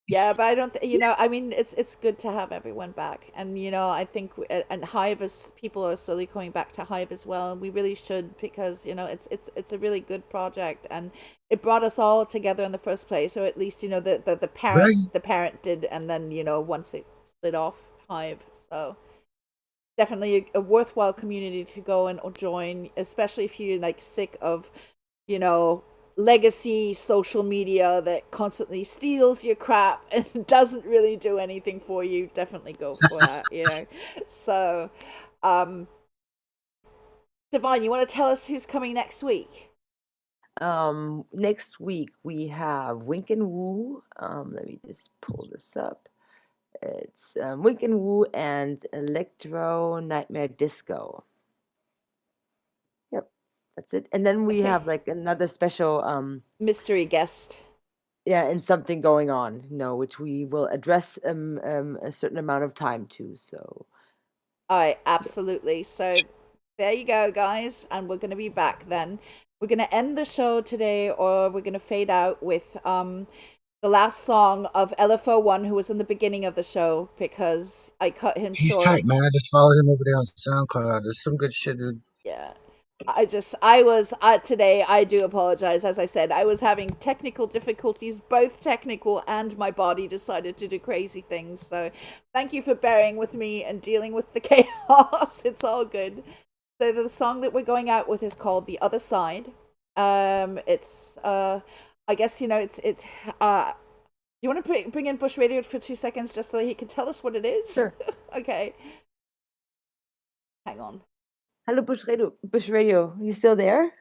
Yeah, but I don't. I mean, it's good to have everyone back, and I think and Hive as people are slowly coming back to Hive as well, and we really should because it's a really good project, and it brought us all together in the first place, or at least the parent did, and then once it split off Hive, so definitely a worthwhile community to go and join, especially if you're like sick of legacy social media that constantly steals your crap and doesn't really do anything for you. Definitely go for that. So Divine, you want to tell us who's coming next week? Next week we have Wink and Woo. Let me just pull this up. It's Wink and Woo and Electro Nightmare Disco. Yep, that's it. And then we have like another special mystery guest. Yeah, and something going on, which we will address a certain amount of time to. So, all right, absolutely. So there you go, guys, and we're gonna be back then. We're gonna end the show today, or we're gonna fade out with the last song of LFO1, who was in the beginning of the show, because I cut him He's short. tight, man. I just followed him over there on SoundCloud. There's some good shit, dude. Yeah. Today, I do apologize. As I said, I was having technical difficulties, both technical and my body decided to do crazy things. So thank you for bearing with me and dealing with the chaos. It's all good. So the song that we're going out with is called The Other Side. It's, I guess, you want to bring in Bush Radio for 2 seconds just so he can tell us what it is? Sure. Okay. Hang on. Hello, Bush Radio. You still there?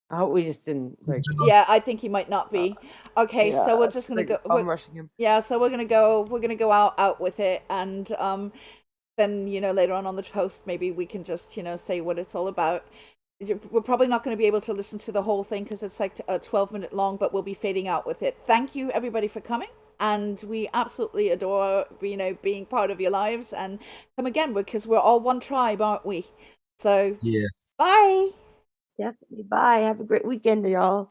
I hope we just didn't like. Yeah, I think he might not be. Okay, yeah, so we're just gonna like, go. I'm rushing him. Yeah, so we're gonna go out with it, and then later on the post maybe we can just say what it's all about. We're probably not going to be able to listen to the whole thing because it's like a 12-minute long, but we'll be fading out with it. Thank you everybody for coming, and we absolutely adore being part of your lives, and come again because we're all one tribe, aren't we? So Yeah. bye. Definitely. Bye. Have a great weekend, y'all.